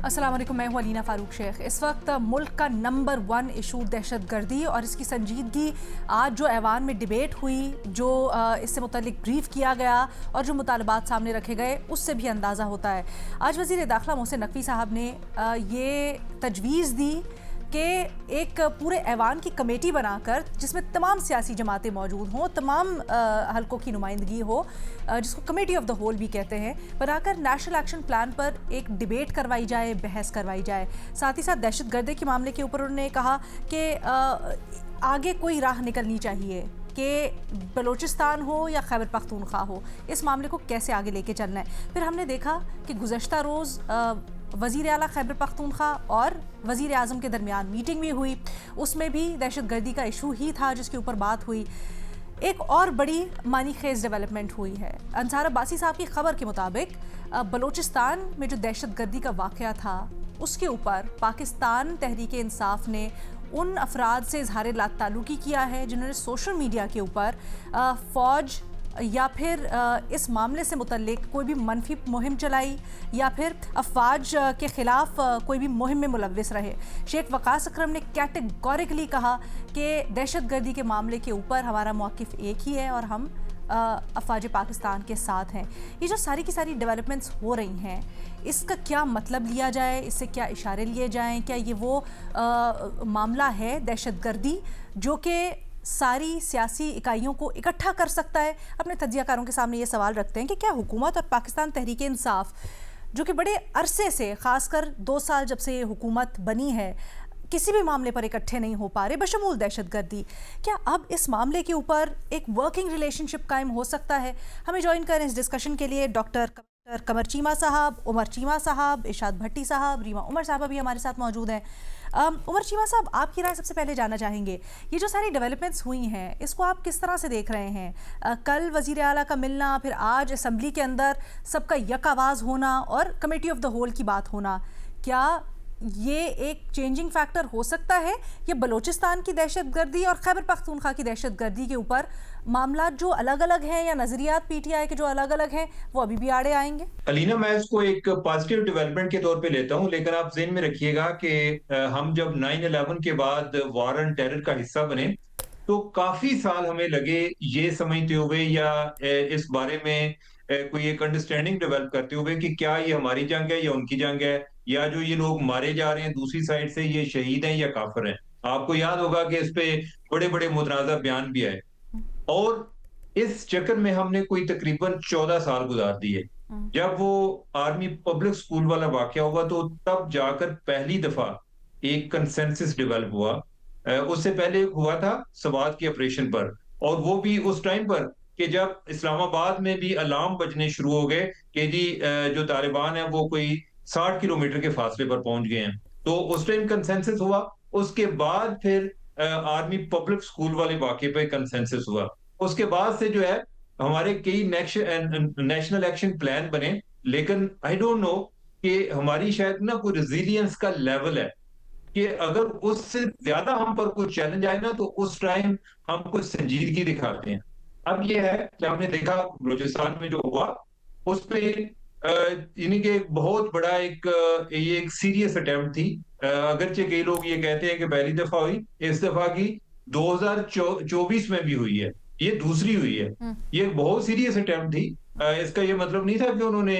अस्सलाम वालेकुम, मैं हूं अलीना फ़ारूक शेख। इस वक्त मुल्क का नंबर 1 इशू दहशतगर्दी और इसकी संजीदगी, आज जो ऐवान में डिबेट हुई, जो इससे मुतल्लिक ब्रीफ किया गया और जो मुतालबात सामने रखे गए, उससे भी अंदाज़ा होता है। आज वज़ीर दाखिला मोहसिन नकवी साहब ने ये तजवीज़ दी कि एक पूरे ऐवान की कमेटी बनाकर, जिसमें तमाम सियासी जमातें मौजूद हों, तमाम हलकों की नुमाइंदगी हो, जिसको कमेटी ऑफ द होल भी कहते हैं, बनाकर नेशनल एक्शन प्लान पर एक डिबेट करवाई जाए, बहस करवाई जाए। साथ ही साथ दहशतगर्दी के मामले के ऊपर उन्होंने कहा कि आगे कोई राह निकलनी चाहिए कि बलूचिस्तान हो या खैबर पख्तूनख्वा हो, इस मामले को कैसे आगे लेके चलना है। फिर हमने देखा कि गुज़श्ता रोज़ वज़ीर आला खैबर पख्तूनख्वा और वज़ीर आज़म के दरमियान मीटिंग भी हुई, उसमें भी दहशतगर्दी का इशू ही था जिसके ऊपर बात हुई। एक और बड़ी मानी खेज़ डेवलपमेंट हुई है। अंसार अब्बासी साहब की खबर के मुताबिक बलूचिस्तान में जो दहशतगर्दी का वाक़या था, उसके ऊपर पाकिस्तान तहरीक इंसाफ ने उन अफराद से इजहार लाताल्लुकी किया है जिन्होंने सोशल मीडिया के ऊपर फ़ौज या फिर इस मामले से मुतल्लिक कोई भी मनफी मुहिम चलाई या फिर अफवाज के ख़िलाफ़ कोई भी मुहिम में मुलव्विस रहे। शेख वक़ास अकरम ने कैटेगोरिकली कहा कि दहशतगर्दी के मामले के ऊपर हमारा मौक़िफ़ एक ही है और हम अफवाज पाकिस्तान के साथ हैं। ये जो सारी की सारी डेवलपमेंट्स हो रही हैं, इसका क्या मतलब लिया जाए, इससे क्या इशारे लिए जाएँ? क्या ये वो मामला है दहशतगर्दी जो कि सारी सियासी इकाइयों को इकट्ठा कर सकता है? अपने तज्जियाकारों के सामने ये सवाल रखते हैं कि क्या हुकूमत और पाकिस्तान तहरीक इंसाफ, जो कि बड़े अरसे से, ख़ासकर 2 साल जब से ये हुकूमत बनी है, किसी भी मामले पर इकट्ठे नहीं हो पा रहे बशमूल दहशतगर्दी, क्या अब इस मामले के ऊपर एक वर्किंग रिलेशनशिप कायम हो सकता है? हमें ज्वाइन करें इस डिस्कशन के लिए डॉक्टर कमर चीमा साहब, उमर चीमा साहब, इरशाद भट्टी साहब, रीमा उमर साहब भी हमारे साथ मौजूद हैं। उमर चीमा साहब, आपकी राय सबसे पहले जानना चाहेंगे। ये जो सारी डेवलपमेंट्स हुई हैं, इसको आप किस तरह से देख रहे हैं? कल वज़ीर आला का मिलना, फिर आज असम्बली के अंदर सबका यक आवाज़ होना और कमेटी ऑफ द होल की बात होना, क्या ये एक चेंजिंग फैक्टर हो सकता है? या बलूचिस्तान की दहशतगर्दी और खैबर पख्तूनख्वा की दहशतगर्दी के ऊपर मामला जो अलग अलग हैं, या नजरियात पीटीआई के जो अलग अलग हैं, वो अभी भी आड़े आएंगे? अलीना, मैं इसको एक पॉजिटिव डेवलपमेंट के तौर पे लेता हूं, लेकिन आप ज़हन में रखिएगा कि हम जब 9/11 के बाद वार ऑन टेरर का हिस्सा बने, तो काफी साल हमें लगे ये समझते हुए या इस बारे में कोई एक अंडरस्टैंडिंग डेवलप करते हुए कि क्या ये हमारी जंग है या उनकी जंग है, या जो ये लोग मारे जा रहे हैं दूसरी साइड से, ये शहीद हैं या काफिर हैं। आपको याद होगा कि इस पे बड़े बड़े मुतनाज़ा बयान भी आए, और इस चक्कर में हमने कोई तकरीबन 14 साल गुजार दिए। जब वो आर्मी पब्लिक स्कूल वाला वाकया हुआ, तो तब जाकर पहली दफा एक कंसेंसस डेवलप हुआ। उससे पहले हुआ था सवात के ऑपरेशन पर, और वो भी उस टाइम पर कि जब इस्लामाबाद में भी अलार्म बजने शुरू हो गए कि जी जो तालिबान है वो कोई 60 किलोमीटर के फासले पर पहुंच गए हैं। तो उस टाइम कंसेंसस हुआ। उसके बाद फिर आर्मी पब्लिक स्कूल वाले वाकये पे कंसेंसस हुआ। उसके बाद से जो है हमारे कई नेशनल एक्शन प्लान बने, लेकिन आई डोंट नो कि हमारी शायद ना कोई रेजिलियंस का लेवल है कि अगर उससे ज्यादा हम पर कोई चैलेंज आए ना, तो उस टाइम हम कुछ संजीदगी दिखाते हैं। अब ये है कि हमने देखा बलूचिस्तान में जो हुआ, उस पे यानी कि एक बहुत बड़ा ये एक सीरियस अटेम्प्ट थी। अगरचे कई लोग ये कहते हैं कि पहली दफा हुई, इस दफा की 2024 में भी हुई है, ये दूसरी हुई है। ये एक बहुत सीरियस अटेम्प्ट थी। इसका ये मतलब नहीं था कि उन्होंने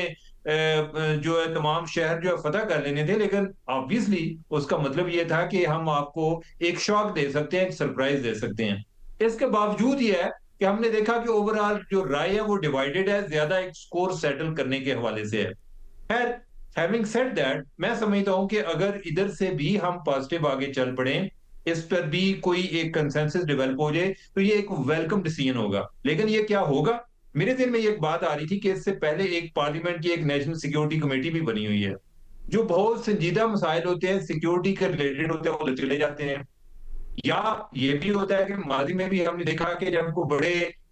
जो है तमाम शहर जो है फतह कर लेने थे, लेकिन ऑब्वियसली उसका मतलब ये था कि हम आपको एक शॉक दे सकते हैं, एक सरप्राइज दे सकते हैं। इसके बावजूद ये है कि हमने देखा कि ओवरऑल जो राय है वो डिवाइडेड है, ज्यादा एक स्कोर सेटल करने के हवाले से है। खैर, हैविंग सेड दैट, मैं समझता हूं कि अगर इधर से भी हम पॉजिटिव आगे चल पड़े, इस पर भी कोई एक कंसेंसस डेवलप हो जाए, तो ये एक वेलकम डिसीजन होगा। लेकिन ये क्या होगा, मेरे दिल में ये एक बात आ रही थी कि इससे पहले एक पार्लियामेंट की एक नेशनल सिक्योरिटी कमेटी भी बनी हुई है। जो बहुत संजीदा मसाइल होते हैं, सिक्योरिटी के रिलेटेड होते हैं, वो चले जाते हैं। या ये भी होता है कि माजी में भी हमने देखा कि जब को बड़े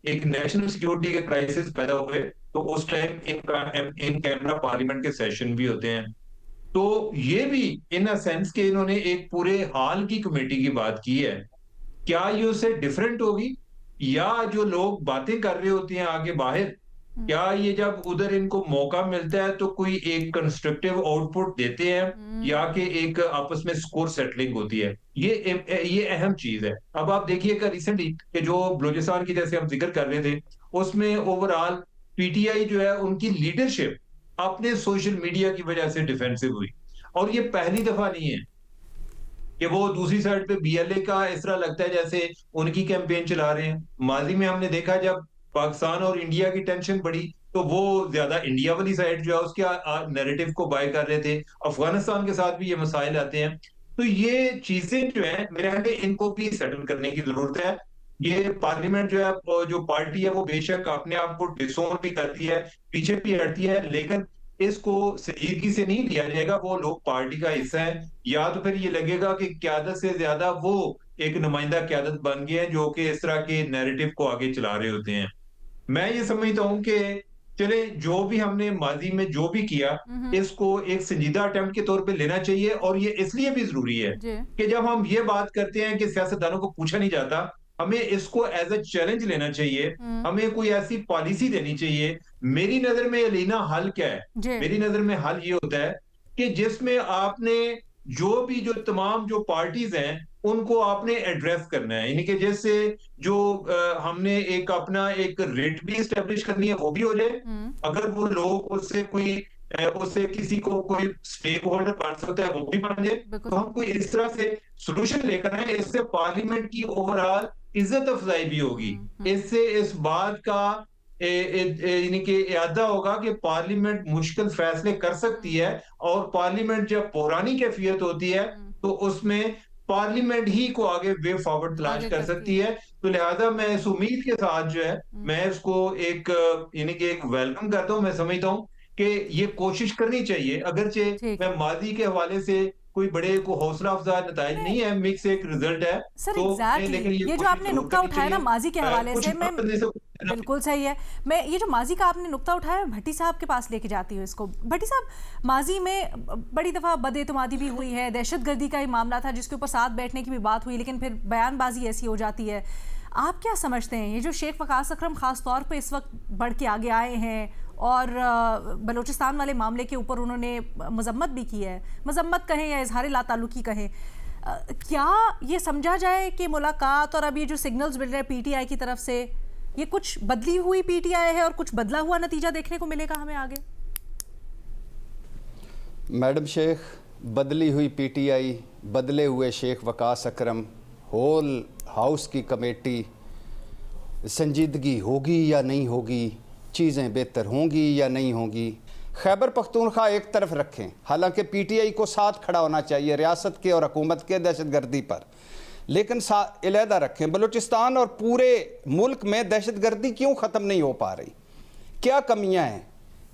एक नेशनल सिक्योरिटी के क्राइसिस पैदा हुए, तो उस टाइम इन कैमरा पार्लियामेंट के सेशन भी होते हैं। तो ये भी इन अ सेंस के इन्होंने एक पूरे हाल की कमेटी की बात की है। क्या ये उससे डिफरेंट होगी, या जो लोग बातें कर रहे होते हैं आगे बाहर, हम्म, क्या ये जब उधर इनको मौका मिलता है तो कोई एक कंस्ट्रक्टिव आउटपुट देते हैं, या कि एक आपस में स्कोर सेटलिंग होती है? ये अहम चीज है। अब आप देखिएगा रिसेंटली कि जो बलूचिस्तान की जैसे हम जिक्र कर रहे थे, उसमें ओवरऑल पीटीआई जो है उनकी लीडरशिप अपने सोशल मीडिया की वजह से डिफेंसिव हुई। और ये पहली दफा नहीं है कि वो दूसरी साइड पे बीएलए का इस तरह लगता है जैसे उनकी कैंपेन चला रहे हैं। माजी में हमने देखा जब पाकिस्तान और इंडिया की टेंशन बढ़ी तो वो ज्यादा इंडिया वाली साइड जो है उसके नैरेटिव को बाय कर रहे थे। अफगानिस्तान के साथ भी ये मसाइल आते हैं। तो ये चीजें जो है मेरे ख्याल में इनको भी सेटल करने की जरूरत है। ये पार्लियामेंट जो है जो पार्टी है वो बेशक अपने आप को डिसोन भी करती है, पीछे भी हटती है, लेकिन इसको संजीदगी से नहीं लिया जाएगा। वो लोग पार्टी का हिस्सा है, या तो फिर ये लगेगा कि क्यादत से ज्यादा वो एक नुमाइंदा क्यादत बन गए हैं जो कि इस तरह के नैरेटिव को आगे चला रहे होते हैं। मैं ये समझता हूं कि चले जो भी हमने माजी में जो भी किया, हम्म, इसको एक संजीदा अटेम्प्ट के तौर पे लेना चाहिए। और ये इसलिए भी जरूरी है जी, कि जब हम ये बात करते हैं कि सियासतदानों को पूछा नहीं जाता, हमें इसको एज अ चैलेंज लेना चाहिए। हम्म, हमें कोई ऐसी पॉलिसी देनी चाहिए। मेरी नजर में अलीना हल क्या है? जी, मेरी नजर में हल ये होता है कि जिसमें आपने जो भी जो तमाम जो पार्टीज हैं उनको आपने एड्रेस करना है, यानी कि जैसे जो हमने एक अपना एक रेट भी स्टेब्लिश करनी है वो भी हो जाए। हम्म, अगर वो लोग उससे कोई उससे किसी को कोई स्टेक होल्डर बन सकता है वो भी बन जाए। बिल्कुल, तो हम कोई इस तरह से सोल्यूशन लेकर आए, इससे पार्लियामेंट की ओवरऑल इज्जत अफजाई भी होगी। इससे इस बात का यानी कि इरादा होगा कि पार्लियामेंट मुश्किल फैसले कर सकती है। और पार्लियामेंट जब पुरानी कैफियत होती है हम्म, तो उसमें पार्लियामेंट ही को आगे वे फॉरवर्ड तलाश आगे कर करती सकती है, है। तो लिहाजा मैं इस उम्मीद के साथ जो है हम्म, मैं इसको एक यानी कि एक वेलकम करता हूं। मैं समझता हूं कि ये कोशिश करनी चाहिए, अगरचे ठीक मैं है। माजी के हवाले से कोई बड़े को हौसला अफजा नताइज मैं नहीं है, मिक्स एक रिजल्ट है। सर तो एग्जैक्टली लेकिन ये ये जो कोशिश आपने जरूर नुक्ता करनी उठाया ना चाहिए। माजी के हवाले कुछ से, ना मैं करने से बिल्कुल सही है। मैं ये जो माजी का आपने नुक्ता उठाया है, भट्टी साहब के पास लेके जाती हूँ इसको। भट्टी साहब, माजी में बड़ी दफ़ा बदएतमादी भी हुई है, दहशतगर्दी का ही मामला था जिसके ऊपर साथ बैठने की भी बात हुई, लेकिन फिर बयानबाजी ऐसी हो जाती है। आप क्या समझते हैं, ये जो शेख वकास अकरम ख़ास तौर पे इस वक्त बढ़ के आगे आए हैं और बलूचिस्तान वाले मामले के ऊपर उन्होंने मजम्मत भी की है, मजम्मत कहें या इजहार लाताल्लुकी कहें, क्या ये समझा जाए कि मुलाकात और अब ये जो सिग्नल्स मिल रहे हैं पीटीआई की तरफ से, ये कुछ बदली हुई पीटीआई है और कुछ बदला हुआ नतीजा देखने को मिलेगा हमें आगे? मैडम शेख, बदली हुई पीटीआई, बदले हुए शेख वकास अकरम, होल हाउस की कमेटी, संजीदगी होगी या नहीं होगी, चीज़ें बेहतर होंगी या नहीं होंगी, खैबर पख्तूनख्वा एक तरफ रखें। हालांकि पीटीआई को साथ खड़ा होना चाहिए रियासत के और हुकूमत के दहशतगर्दी पर, लेकिन अलहदा रखें। बलूचिस्तान और पूरे मुल्क में दहशतगर्दी क्यों ख़त्म नहीं हो पा रही? क्या कमियां हैं,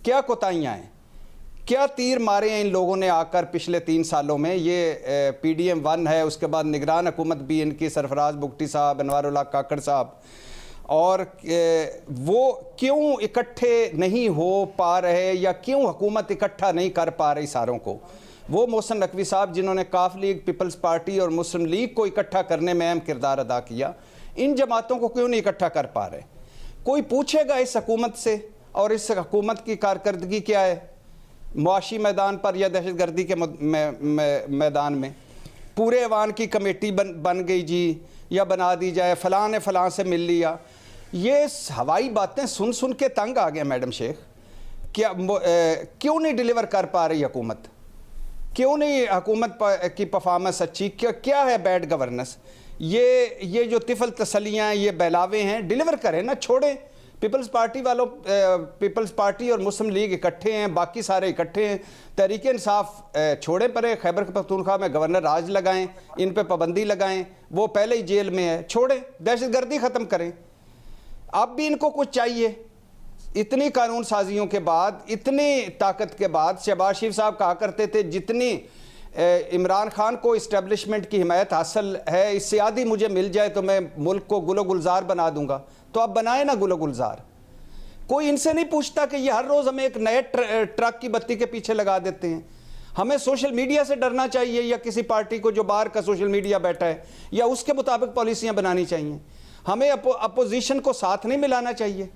क्या कोताहियां हैं, क्या तीर मारे हैं इन लोगों ने आकर पिछले 3 सालों में? ये PDM 1 है, उसके बाद निगरान हुकूमत भी इनकी सरफराज बुगटी साहब, अनवारुल्लाह काकड़ साहब, और वो क्यों इकट्ठे नहीं हो पा रहे या क्यों हुकूमत इकट्ठा नहीं कर पा रही सारों को? वो मोहसिन नकवी साहब जिन्होंने काफ लीग, पीपल्स पार्टी और मुस्लिम लीग को इकट्ठा करने में अहम किरदार अदा किया, इन जमातों को क्यों नहीं इकट्ठा कर पा रहे? कोई पूछेगा इस हुकूमत से? और इस हुकूमत की कारकर्दगी क्या है मुआशी मैदान पर या दहशतगर्दी के मैदान में? पूरे ऐवान की कमेटी बन गई जी, या बना दी जाए, फ़लाँ ने फ़लाँ से मिल लिया। ये हवाई बातें सुन सुन के तंग आ गया मैडम शेख। क्या क्यों नहीं डिलीवर कर पा रही हुकूमत? क्यों नहीं हुकूमत की परफॉर्मेंस अच्छी? क्या है बैड गवर्नेंस? ये जो तिफल तसलियाँ, ये बहलावे हैं, डिलीवर करें ना, छोड़ें। पीपल्स पार्टी वालों, पीपल्स पार्टी और मुस्लिम लीग इकट्ठे हैं, बाकी सारे इकट्ठे हैं। तहरीक इंसाफ छोड़े पड़े, खैबर पख्तूनख्वा में गवर्नर राज लगाएं, इन पे पाबंदी लगाएं, वो पहले ही जेल में है, छोड़ें, दहशतगर्दी ख़त्म करें। अब भी इनको कुछ चाहिए। इतनी कानून साजियों के बाद, इतनी ताकत के बाद, शहबाज शरीफ साहब कहा करते थे जितनी इमरान खान को इस्टेब्लिशमेंट की हिमायत हासिल है, इससे आधी मुझे मिल जाए तो मैं मुल्क को गुलो गुलजार बना दूंगा। तो आप बनाए ना गुलो गुलजार। कोई इनसे नहीं पूछता कि ये हर रोज़ हमें एक नए ट्रक की बत्ती के पीछे लगा देते हैं। हमें सोशल मीडिया से डरना चाहिए, या किसी पार्टी को जो बाहर का सोशल मीडिया बैठा है, या उसके मुताबिक पॉलिसियां बनानी चाहिए? हमें अपोजिशन को साथ नहीं मिलाना चाहिए।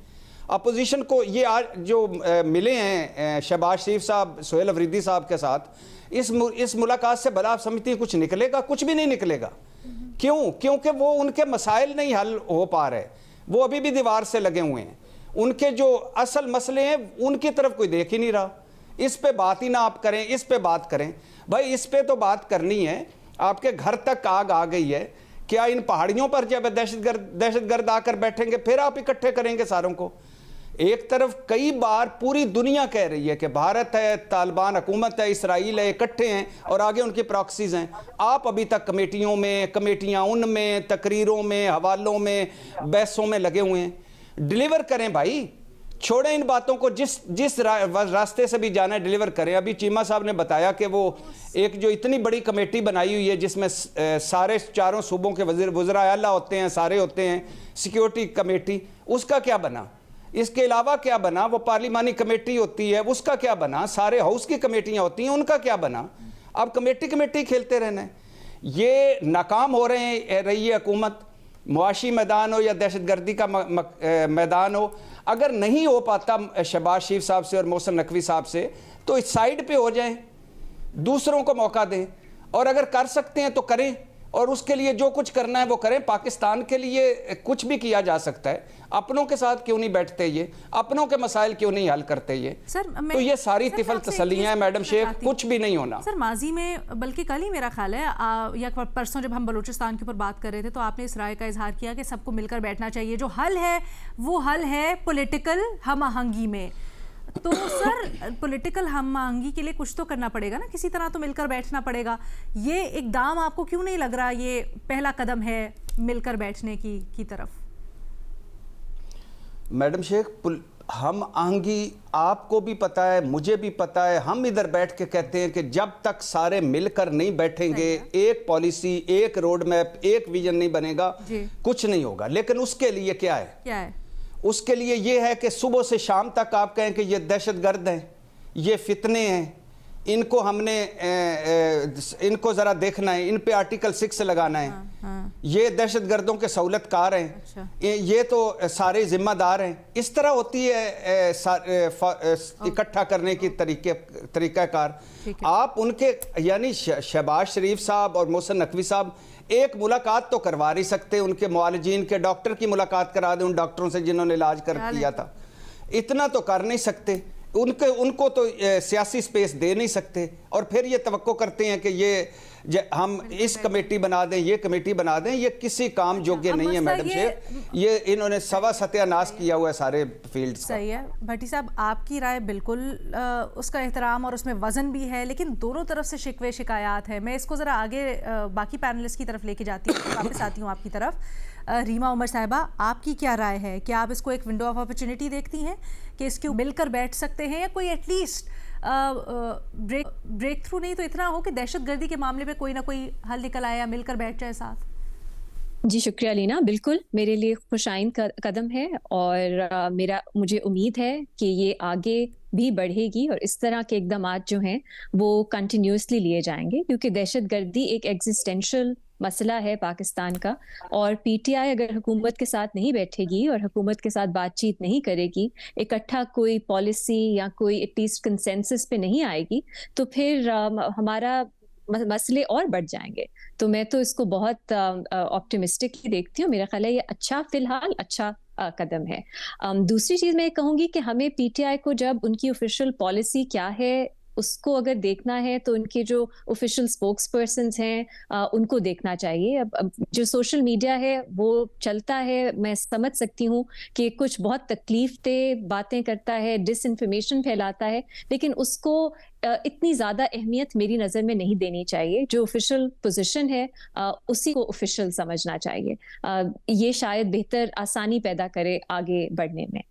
अपोजिशन को ये आज जो मिले हैं शहबाज शरीफ साहब सोहेल अफरीदी साहब के साथ, इस मुलाकात से भला आप समझती हैं कुछ निकलेगा? कुछ भी नहीं निकलेगा। क्यों? क्योंकि वो उनके मसाइल नहीं हल हो पा रहे, वो अभी भी दीवार से लगे हुए हैं। उनके जो असल मसले हैं उनकी तरफ कोई देख ही नहीं रहा। इस पे बात ही ना आप करें, इस पे बात करें। भाई इस पे तो बात करनी है, आपके घर तक आग आ गई है। क्या इन पहाड़ियों पर जब दहशतगर्द आकर बैठेंगे फिर आप इकट्ठे करेंगे सारों को? एक तरफ कई बार पूरी दुनिया कह रही है कि भारत है, तालिबान हुकूमत है, इसराइल है, इकट्ठे हैं और आगे उनकी प्रॉक्सीज हैं। आप अभी तक कमेटियां उनमें, तकरीरों में, हवालों में, बहसों में लगे हुए हैं। डिलीवर करें भाई, छोड़ें इन बातों को। जिस रास्ते से भी जाना है डिलीवर करें। अभी चीमा साहब ने बताया कि वो एक जो इतनी बड़ी कमेटी बनाई हुई है जिसमें सारे चारों सूबों के वज़ीर आला होते हैं, सारे होते हैं, सिक्योरिटी कमेटी, उसका क्या बना? इसके अलावा क्या बना? वो पार्लिमानी कमेटी होती है, उसका क्या बना? सारे हाउस की कमेटियां होती हैं, उनका क्या बना? अब कमेटी खेलते रहना है। ये नाकाम हो रही है हुकूमत, मुआशी मैदान हो या दहशतगर्दी का मैदान हो। अगर नहीं हो पाता शहबाज शरीफ साहब से और मोहसिन नकवी साहब से, तो इस साइड पे हो जाएं, दूसरों को मौका दें, और अगर कर सकते हैं तो करें, और उसके लिए जो कुछ करना है वो करें। पाकिस्तान के लिए कुछ भी किया जा सकता है। अपनों के साथ क्यों नहीं बैठते ये? अपनों के मसाइल क्यों नहीं हल करते ये? सर, तो ये सारी तिफल तसल्लियां हैं मैडम शेख, कुछ भी नहीं होना। सर, माजी में बल्कि कल ही मेरा ख्याल है या परसों जब हम बलूचिस्तान के ऊपर बात कर रहे थे तो आपने इस राय का इजहार किया कि सबको मिलकर बैठना चाहिए। जो हल है वो हल है पॉलिटिकल हम आहंगी में। तो सर, पॉलिटिकल हम आहंगी के लिए कुछ तो करना पड़ेगा ना, किसी तरह तो मिलकर बैठना पड़ेगा। ये इकदाम आपको क्यों नहीं लग रहा ये पहला कदम है मिलकर बैठने की तरफ? मैडम शेख, हम आहंगी आपको भी पता है, मुझे भी पता है। हम इधर बैठ के कहते हैं कि जब तक सारे मिलकर नहीं बैठेंगे, एक पॉलिसी, एक रोड मैप, एक विजन नहीं बनेगा, कुछ नहीं होगा। लेकिन उसके लिए क्या है? उसके लिए ये है कि सुबह से शाम तक आप कहें कि ये दहशतगर्द हैं, ये फितने हैं, इनको हमने इनको ज़रा देखना है, इन पे आर्टिकल 6 लगाना है, ये दहशतगर्दों के सहूलतकार हैं। अच्छा। ये तो सारे जिम्मेदार हैं। इस तरह होती है इकट्ठा करने की तरीक़ाकार। आप उनके यानी शहबाज शरीफ साहब और मोहसिन नकवी साहब एक मुलाकात तो करवा नहीं सकते? उनके मुआलिजीन के डॉक्टर की मुलाकात करा दें, उन डॉक्टरों से जिन्होंने इलाज किया था। इतना तो कर नहीं सकते। उनको तो सियासी स्पेस दे नहीं सकते, और फिर ये तवक्को करते हैं कि हम इस कमेटी बना दें, ये कमेटी बना दें। ये किसी काम योग्य नहीं है मैडम शेख। ये इन्होंने सत्यानाश किया हुआ है सारे फील्ड का। सही है भट्टी साहब, आपकी राय बिल्कुल उसका एहतराम और उसमें वजन भी है, लेकिन दोनों तरफ से शिकवे शिकायत है। मैं इसको ज़रा आगे बाकी पैनलिस्ट की तरफ लेके जाती हूँ, वापस आती हूँ आपकी तरफ। रीमा उमर साहिबा, आपकी क्या राय है? क्या आप इसको एक विंडो ऑफ अपॉर्चुनिटी देखती हैं कि इसके मिलकर बैठ सकते हैं, या कोई एटलीस्ट ब्रेक थ्रू नहीं तो इतना हो कि दहशतगर्दी के मामले पे कोई ना कोई हल निकल आए या मिलकर बैठ जाए साथ? जी शुक्रिया लीना, बिल्कुल मेरे लिए खुशाइन कदम है, और मुझे उम्मीद है कि ये आगे भी बढ़ेगी और इस तरह के इक़दामात जो हैं वो कंटिन्यूसली लिए जाएंगे, क्योंकि दहशतगर्दी एक एग्जिस्टेंशियल मसला है पाकिस्तान का। और पीटीआई अगर हुकूमत के साथ नहीं बैठेगी और हुकूमत के साथ बातचीत नहीं करेगी, इकट्ठा कोई पॉलिसी या कोई एटलीस्ट कंसेंसस पे नहीं आएगी, तो फिर हमारा मसले और बढ़ जाएंगे। तो मैं तो इसको बहुत ऑप्टिमिस्टिक ही देखती हूँ। मेरा ख्याल है ये फिलहाल अच्छा कदम है। दूसरी चीज मैं कहूंगी कि हमें पीटीआई को जब उनकी ऑफिशियल पॉलिसी क्या है उसको अगर देखना है तो उनके जो ऑफिशियल स्पोक्स पर्सन्स हैं उनको देखना चाहिए। अब जो सोशल मीडिया है वो चलता है, मैं समझ सकती हूँ कि कुछ बहुत तकलीफ बातें करता है, डिसइंफॉर्मेशन फैलाता है, लेकिन उसको इतनी ज़्यादा अहमियत मेरी नज़र में नहीं देनी चाहिए। जो ऑफिशियल पोजीशन है उसी को ऑफिशियल समझना चाहिए। ये शायद बेहतर आसानी पैदा करे आगे बढ़ने में।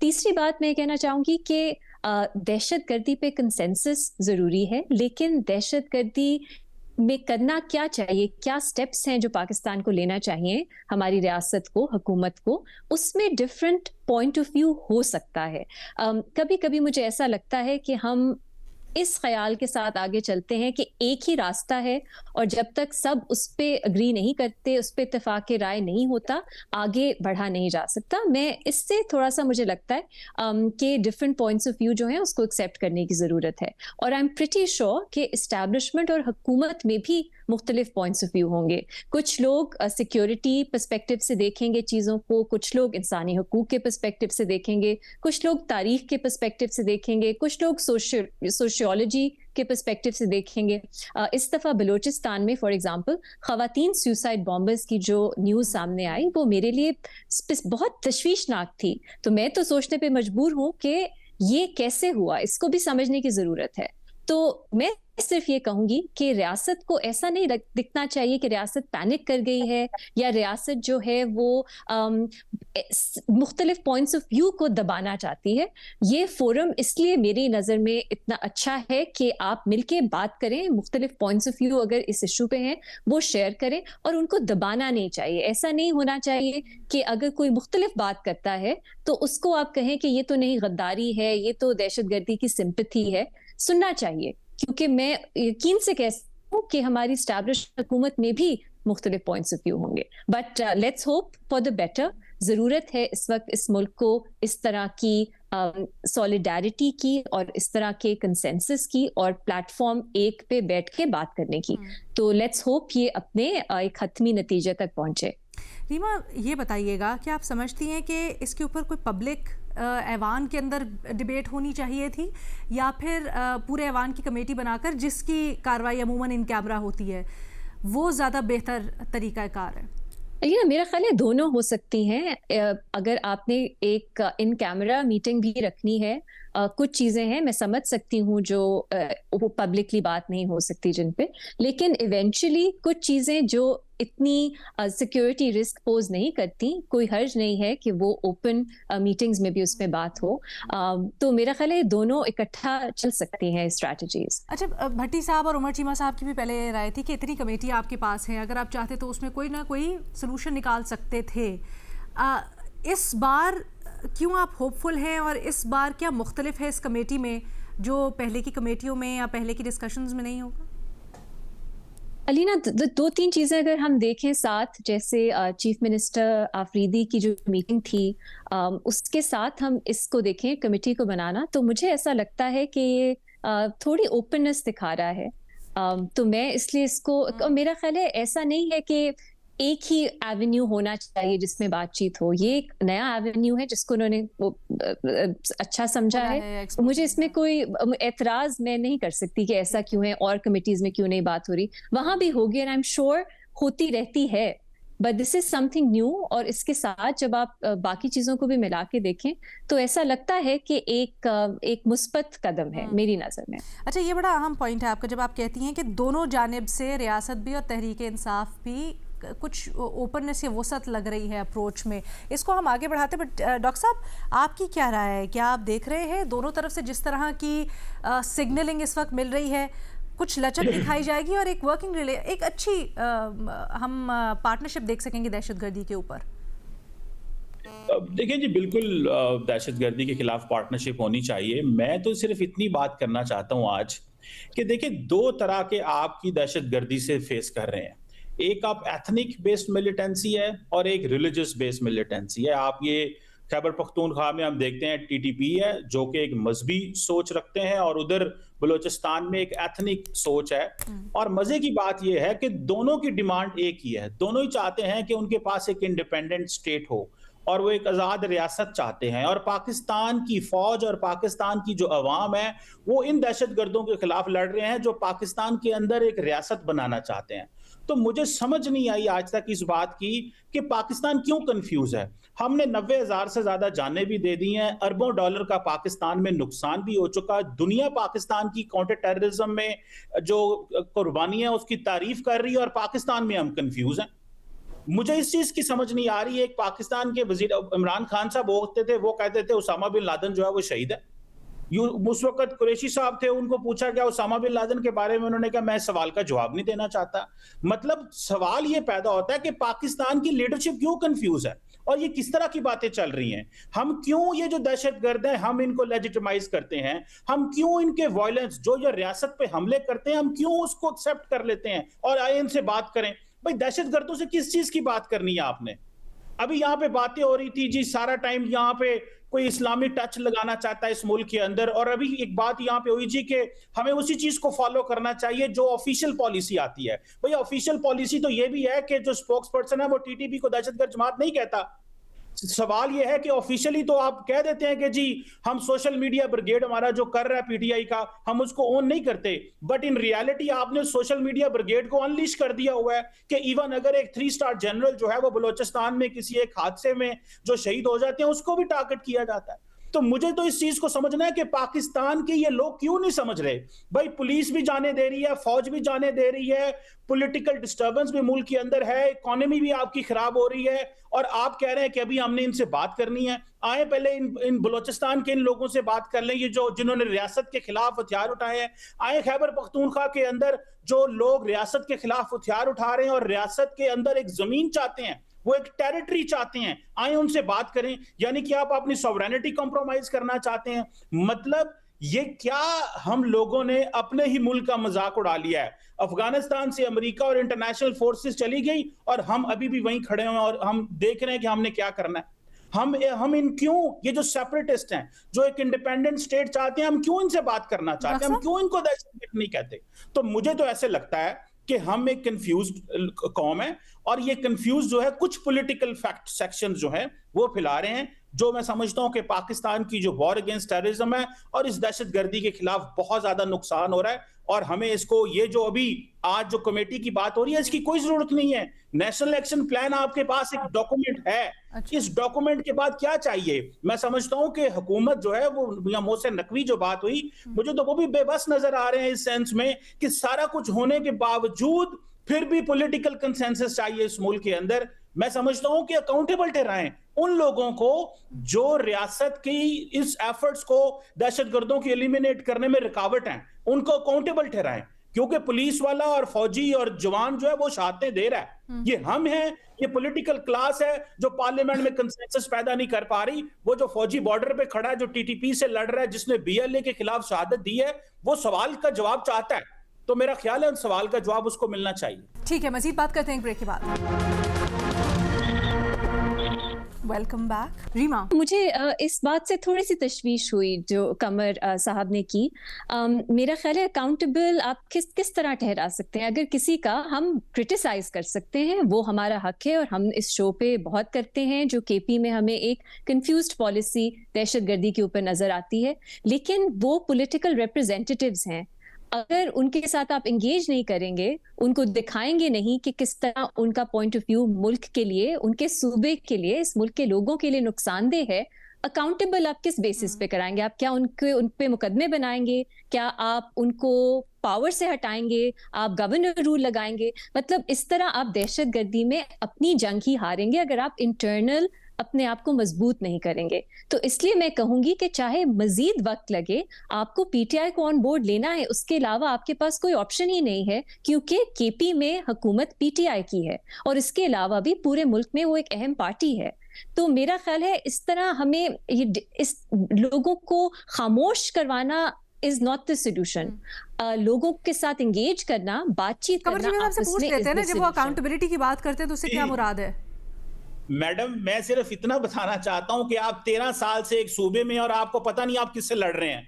तीसरी बात मैं कहना चाहूँगी कि दहशतगर्दी पे कंसेंसस ज़रूरी है, लेकिन दहशतगर्दी में करना क्या चाहिए, क्या स्टेप्स हैं जो पाकिस्तान को लेना चाहिए, हमारी रियासत को, हुकूमत को, उसमें डिफरेंट पॉइंट ऑफ व्यू हो सकता है। कभी कभी मुझे ऐसा लगता है कि हम इस ख्याल के साथ आगे चलते हैं कि एक ही रास्ता है और जब तक सब उस पे अग्री नहीं करते, उस पे इत्तेफाक राय नहीं होता, आगे बढ़ा नहीं जा सकता। मैं इससे थोड़ा सा मुझे लगता है कि डिफरेंट पॉइंट्स ऑफ व्यू जो है उसको एक्सेप्ट करने की ज़रूरत है। और आई एम प्रिटी श्योर कि इस्टेब्लिशमेंट और हुकूमत में भी मुख्तलिफ पॉइंट्स ऑफ व्यू होंगे। कुछ लोग सिक्योरिटी पर्सपेक्टिव से देखेंगे चीज़ों को, कुछ लोग इंसानी हकूक़ के पर्सपेक्टिव से देखेंगे, कुछ लोग तारीख के पर्सपेक्टिव से देखेंगे, कुछ लोग सोशियोलॉजी के पर्सपेक्टिव से देखेंगे। इस दफ़ा बलूचिस्तान में फॉर एग्जांपल ख़वातीन सुसाइड बॉम्बर्स की जो न्यूज़ सामने आई वो मेरे लिए बहुत तशवीशनाक थी। तो मैं तो सोचने पे मजबूर हूँ कि ये कैसे हुआ, इसको भी समझने की ज़रूरत है। तो मैं सिर्फ ये कहूंगी कि रियासत को ऐसा नहीं दिखना चाहिए कि रियासत पैनिक कर गई है या रियासत जो है वो मुख्तलिफ पॉइंट्स ऑफ व्यू को दबाना चाहती है। ये फोरम इसलिए मेरी नज़र में इतना अच्छा है कि आप मिलके बात करें, मुख्तलिफ पॉइंट्स ऑफ व्यू अगर इस इशू पे हैं वो शेयर करें और उनको दबाना नहीं चाहिए। ऐसा नहीं होना चाहिए कि अगर कोई मुख्तलिफ बात करता है तो उसको आप कहें कि ये तो नहीं गद्दारी है, ये तो दहशतगर्दी की सिंपैथी है। सुनना चाहिए, क्योंकि मैं यकीन से कह सकती हूँ कि हमारी स्टैब्लिश हुकूमत में भी मुख्तलिफ पॉइंट्स ऑफ व्यू होंगे, but let's hope for the better. ज़रूरत है इस वक्त इस मुल्क को इस तरह की सॉलिडारिटी की और इस तरह के कंसेंसस की और प्लेटफॉर्म एक पे बैठ के बात करने की। तो लेट्स होप ये अपने एक हतमी नतीजे तक पहुंचे। रीमा, ये बताइएगा कि आप समझती हैं कि इसके ऊपर कोई पब्लिक ऐवान के अंदर डिबेट होनी चाहिए थी या फिर पूरे ऐवान की कमेटी बनाकर जिसकी कार्रवाई अमूमन इन कैमरा होती है वो ज़्यादा बेहतर तरीक़ाकार है? लेकिन मेरा ख्याल है दोनों हो सकती हैं। अगर आपने एक इन कैमरा मीटिंग भी रखनी है, कुछ चीज़ें हैं मैं समझ सकती हूँ जो वो पब्लिकली बात नहीं हो सकती जिन पे, लेकिन इवेंचुअली कुछ चीज़ें जो इतनी सिक्योरिटी रिस्क पोज नहीं करती, कोई हर्ज नहीं है कि वो ओपन मीटिंग्स में भी उसमें बात हो। तो मेरा ख्याल है दोनों इकट्ठा चल सकती हैं स्ट्रैटेजीज। अच्छा, भट्टी साहब और उमर चीमा साहब की भी पहले राय थी कि इतनी कमेटी आपके पास है, अगर आप चाहते तो उसमें कोई ना कोई सोल्यूशन निकाल सकते थे। इस बार क्यों आप होपफुल हैं और इस बार क्या मुख्तलिफ है इस कमेटी में जो पहले की कमेटियों में या पहले की डिस्कशंस में नहीं होगा? अलीना, दो तीन चीज़ें अगर हम देखें साथ, जैसे चीफ मिनिस्टर आफरीदी की जो मीटिंग थी उसके साथ हम इसको देखें कमेटी को बनाना, तो मुझे ऐसा लगता है कि ये थोड़ी ओपननेस दिखा रहा है। तो मैं इसलिए इसको, मेरा ख्याल है ऐसा नहीं है कि एक ही एवेन्यू होना चाहिए जिसमें बातचीत हो। ये एक नया एवेन्यू है जिसको उन्होंने अच्छा समझा है। मुझे इसमें कोई एतराज मैं नहीं कर सकती कि ऐसा क्यों है और कमिटीज में क्यों नहीं बात हो रही, वहां भी होगी एंड आई एम श्योर होती रहती है, but this is something new. और इसके साथ जब आप बाकी चीजों को भी मिला के देखें तो ऐसा लगता है कि एक मुस्बत कदम है मेरी नज़र में। अच्छा, ये बड़ा अहम पॉइंट है आपका जब आप कहती हैं कि दोनों जानिब से रियासत भी और तहरीक इंसाफ भी कुछ ओपननेस या वसत लग रही है अप्रोच में। इसको हम आगे बढ़ाते हैं, बट डॉक्टर साहब आपकी क्या राय है? क्या आप देख रहे हैं दोनों तरफ से जिस तरह की सिग्नलिंग इस वक्त मिल रही है कुछ लचक दिखाई जाएगी और एक वर्किंग एक अच्छी हम पार्टनरशिप देख सकेंगे दहशतगर्दी के ऊपर? देखिए जी, बिल्कुल दहशतगर्दी के खिलाफ पार्टनरशिप होनी चाहिए। मैं तो सिर्फ इतनी बात करना चाहता हूं आज कि देखिए, दो तरह के आपकी दहशतगर्दी से फेस कर रहे हैं। एक आप एथनिक बेस्ड मिलिटेंसी है और एक रिलीजियस बेस्ड मिलिटेंसी है। आप ये खैबर पख्तूनख्वा में हम देखते हैं टीटीपी है जो कि एक मजहबी सोच रखते हैं और उधर बलूचिस्तान में एक एथनिक सोच है। और मजे की बात यह है कि दोनों की डिमांड एक ही है, दोनों ही चाहते हैं कि उनके पास एक इंडिपेंडेंट स्टेट हो और वो एक आज़ाद रियासत चाहते हैं। और पाकिस्तान की फौज और पाकिस्तान की जो अवाम है वो इन दहशतगर्दों के खिलाफ लड़ रहे हैं जो पाकिस्तान के अंदर एक रियासत बनाना चाहते हैं। तो मुझे समझ नहीं आई आज तक इस बात की कि पाकिस्तान क्यों कंफ्यूज है। हमने 90,000 से ज्यादा जानें भी दे दी हैं, अरबों डॉलर का पाकिस्तान में नुकसान भी हो चुका। दुनिया पाकिस्तान की काउंटर टेररिज्म में जो कुर्बानी है उसकी तारीफ कर रही है और पाकिस्तान में हम कंफ्यूज हैं। मुझे इस चीज की समझ नहीं आ रही है। एक पाकिस्तान के वजीर इमरान खान साहब बोलते थे, वो कहते थे उसामा बिन लादेन जो है वो शहीद है। उस वक्त कुरैशी साहब थे, उनको पूछा गया उसामा बिन लादेन के बारे में, उन्होंने कहा मैं सवाल का जवाब नहीं देना चाहता। मतलब सवाल ये पैदा होता है कि पाकिस्तान की लीडरशिप क्यों कंफ्यूज है। और ये किस तरह की बातें चल रही हैं? हम क्यों ये जो दहशतगर्द हैं हम इनको लेजिटिमाइज करते हैं? हम क्यों इनके वायलेंस जो ये रियासत पे हमले करते हैं हम क्यों उसको एक्सेप्ट कर लेते हैं और आए इनसे बात करें? भाई दहशतगर्दों से किस चीज की बात करनी है आपने? अभी यहाँ पे बातें हो रही थी जी, सारा टाइम यहाँ पे कोई इस्लामी टच लगाना चाहता है इस मुल्क के अंदर, और अभी एक बात यहाँ पे हुई जी कि हमें उसी चीज को फॉलो करना चाहिए जो ऑफिशियल पॉलिसी आती है। भैया ऑफिशियल पॉलिसी तो ये भी है कि जो स्पोक्स पर्सन है वो टीटीपी को दहशतगर्द जमात नहीं कहता। सवाल यह है कि ऑफिशियली तो आप कह देते हैं कि जी हम सोशल मीडिया ब्रिगेड हमारा जो कर रहा है पीटीआई का हम उसको ओन नहीं करते, बट इन रियलिटी आपने सोशल मीडिया ब्रिगेड को अनलीश कर दिया हुआ है कि इवन अगर एक 3 स्टार जनरल जो है वो बलोचिस्तान में किसी एक हादसे में जो शहीद हो जाते हैं उसको भी टारगेट किया जाता है। तो मुझे तो इस चीज को समझना है कि पाकिस्तान के ये लोग क्यों नहीं समझ रहे। भाई पुलिस भी जाने दे रही है, फौज भी जाने दे रही है, पॉलिटिकल डिस्टर्बेंस भी मुल्क के अंदर है, इकोनॉमी भी आपकी खराब हो रही है, और आप कह रहे हैं कि अभी हमने इनसे बात करनी है। आए पहले इन बलोचिस्तान के इन लोगों से बात कर लें, ये जो जिन्होंने रियासत के खिलाफ हथियार उठाए हैं। आए खैबर पख्तूनख्वा के अंदर जो लोग रियासत के खिलाफ हथियार उठा रहे हैं और रियासत के अंदर एक जमीन चाहते हैं, वो एक टेरिटरी चाहते हैं, आए उनसे बात करें। यानी कि आप अपनी सॉवरेनिटी कॉम्प्रोमाइज करना चाहते हैं। मतलब ये क्या हम लोगों ने अपने ही मुल्क का मजाक उड़ा लिया है। अफगानिस्तान से अमेरिका और इंटरनेशनल फोर्सेस चली गई और हम अभी भी वहीं खड़े हैं और हम देख रहे हैं कि हमने क्या करना है। हम इन क्यों ये जो सेपरेटिस्ट हैं जो एक इंडिपेंडेंट स्टेट चाहते हैं, हम क्यों इनसे बात करना चाहते हैं? हम क्यों इनको दहशतगर्द नहीं कहते? तो मुझे तो ऐसे लगता है कि हम एक कंफ्यूज्ड कौम है और ये कंफ्यूज जो है कुछ पॉलिटिकल फैक्ट सेक्शन जो है वो फैला रहे हैं, जो मैं समझता हूं कि पाकिस्तान की जो वॉर अगेंस्ट टेररिज्म है और इस दहशतगर्दी के खिलाफ बहुत ज्यादा नुकसान हो रहा है। और हमें इसको ये जो अभी आज जो कमेटी की बात हो रही है इसकी कोई जरूरत नहीं है। नेशनल एक्शन प्लान आपके पास एक डॉक्यूमेंट है। इस डॉक्यूमेंट के बाद क्या चाहिए? मैं समझता हूं कि हुकूमत जो है वो या मोहसिन नकवी जो बात हुई, मुझे तो वो भी बेबस नजर आ रहे हैं इस सेंस में कि सारा कुछ होने के बावजूद फिर भी पॉलिटिकल कंसेंसस चाहिए इस मुल्क के अंदर। मैं समझता हूं कि अकाउंटेबल ठहराएं उन लोगों को जो रियासत की इस एफर्ट्स को दहशतगर्दों की एलिमिनेट करने में रुकावट हैं, उनको अकाउंटेबल ठहराएं। क्योंकि पुलिस वाला और फौजी और जवान जो है वो शहादतें दे रहा है। ये हम हैं, ये पॉलिटिकल क्लास है जो पार्लियामेंट में कंसेंसस पैदा नहीं कर पा रही। वो जो फौजी बॉर्डर पे खड़ा है जो टीटीपी से लड़ रहा है, जिसने बीएलए के खिलाफ शहादत दी है, वो सवाल का जवाब चाहता है। तो मेरा ख्याल है उन सवाल का जवाब उसको मिलना चाहिए। ठीक है, मजीद बात करते हैं ब्रेक के बाद। Welcome back Reema. मुझे इस बात से थोड़ी सी तशवीश हुई जो कमर साहब ने की। मेरा ख्याल है अकाउंटेबल आप किस तरह ठहरा सकते हैं? अगर किसी का हम क्रिटिसाइज कर सकते हैं, वो हमारा हक है और हम इस शो पे बहुत करते हैं, जो केपी में हमें एक कंफ्यूज्ड पॉलिसी दहशतगर्दी के ऊपर नजर आती है, लेकिन वो पॉलिटिकल रिप्रेजेंटेटिव्स हैं। अगर उनके साथ आप एंगेज नहीं करेंगे, उनको दिखाएंगे नहीं कि किस तरह उनका पॉइंट ऑफ व्यू मुल्क के लिए, उनके सूबे के लिए, इस मुल्क के लोगों के लिए नुकसानदेह है, अकाउंटेबल आप किस बेसिस पे कराएंगे? आप क्या उन पे मुकदमे बनाएंगे? क्या आप उनको पावर से हटाएंगे? आप गवर्नर रूल लगाएंगे? मतलब इस तरह आप दहशतगर्दी में अपनी जंग ही हारेंगे अगर आप इंटरनल अपने आप को मजबूत नहीं करेंगे। तो इसलिए मैं कहूंगी कि चाहे मजीद वक्त लगे, आपको पीटीआई को ऑन बोर्ड लेना है, उसके अलावा आपके पास कोई ऑप्शन ही नहीं है, क्योंकि केपी में हुकूमत पीटीआई की है और इसके अलावा भी पूरे मुल्क में वो एक अहम पार्टी है। तो मेरा ख्याल है इस तरह हमें इस लोगों को खामोश करवाना इज नॉट द सोल्यूशन। लोगों के साथ एंगेज करना, बातचीत करना, आपस में पूछ लेते हैं ना, जब वो अकाउंटेबिलिटी की बात करते हैं तो उससे क्या मुराद है? मैडम मैं सिर्फ इतना बताना चाहता हूं कि आप 13 साल से एक सूबे में और आपको पता नहीं आप किससे लड़ रहे हैं,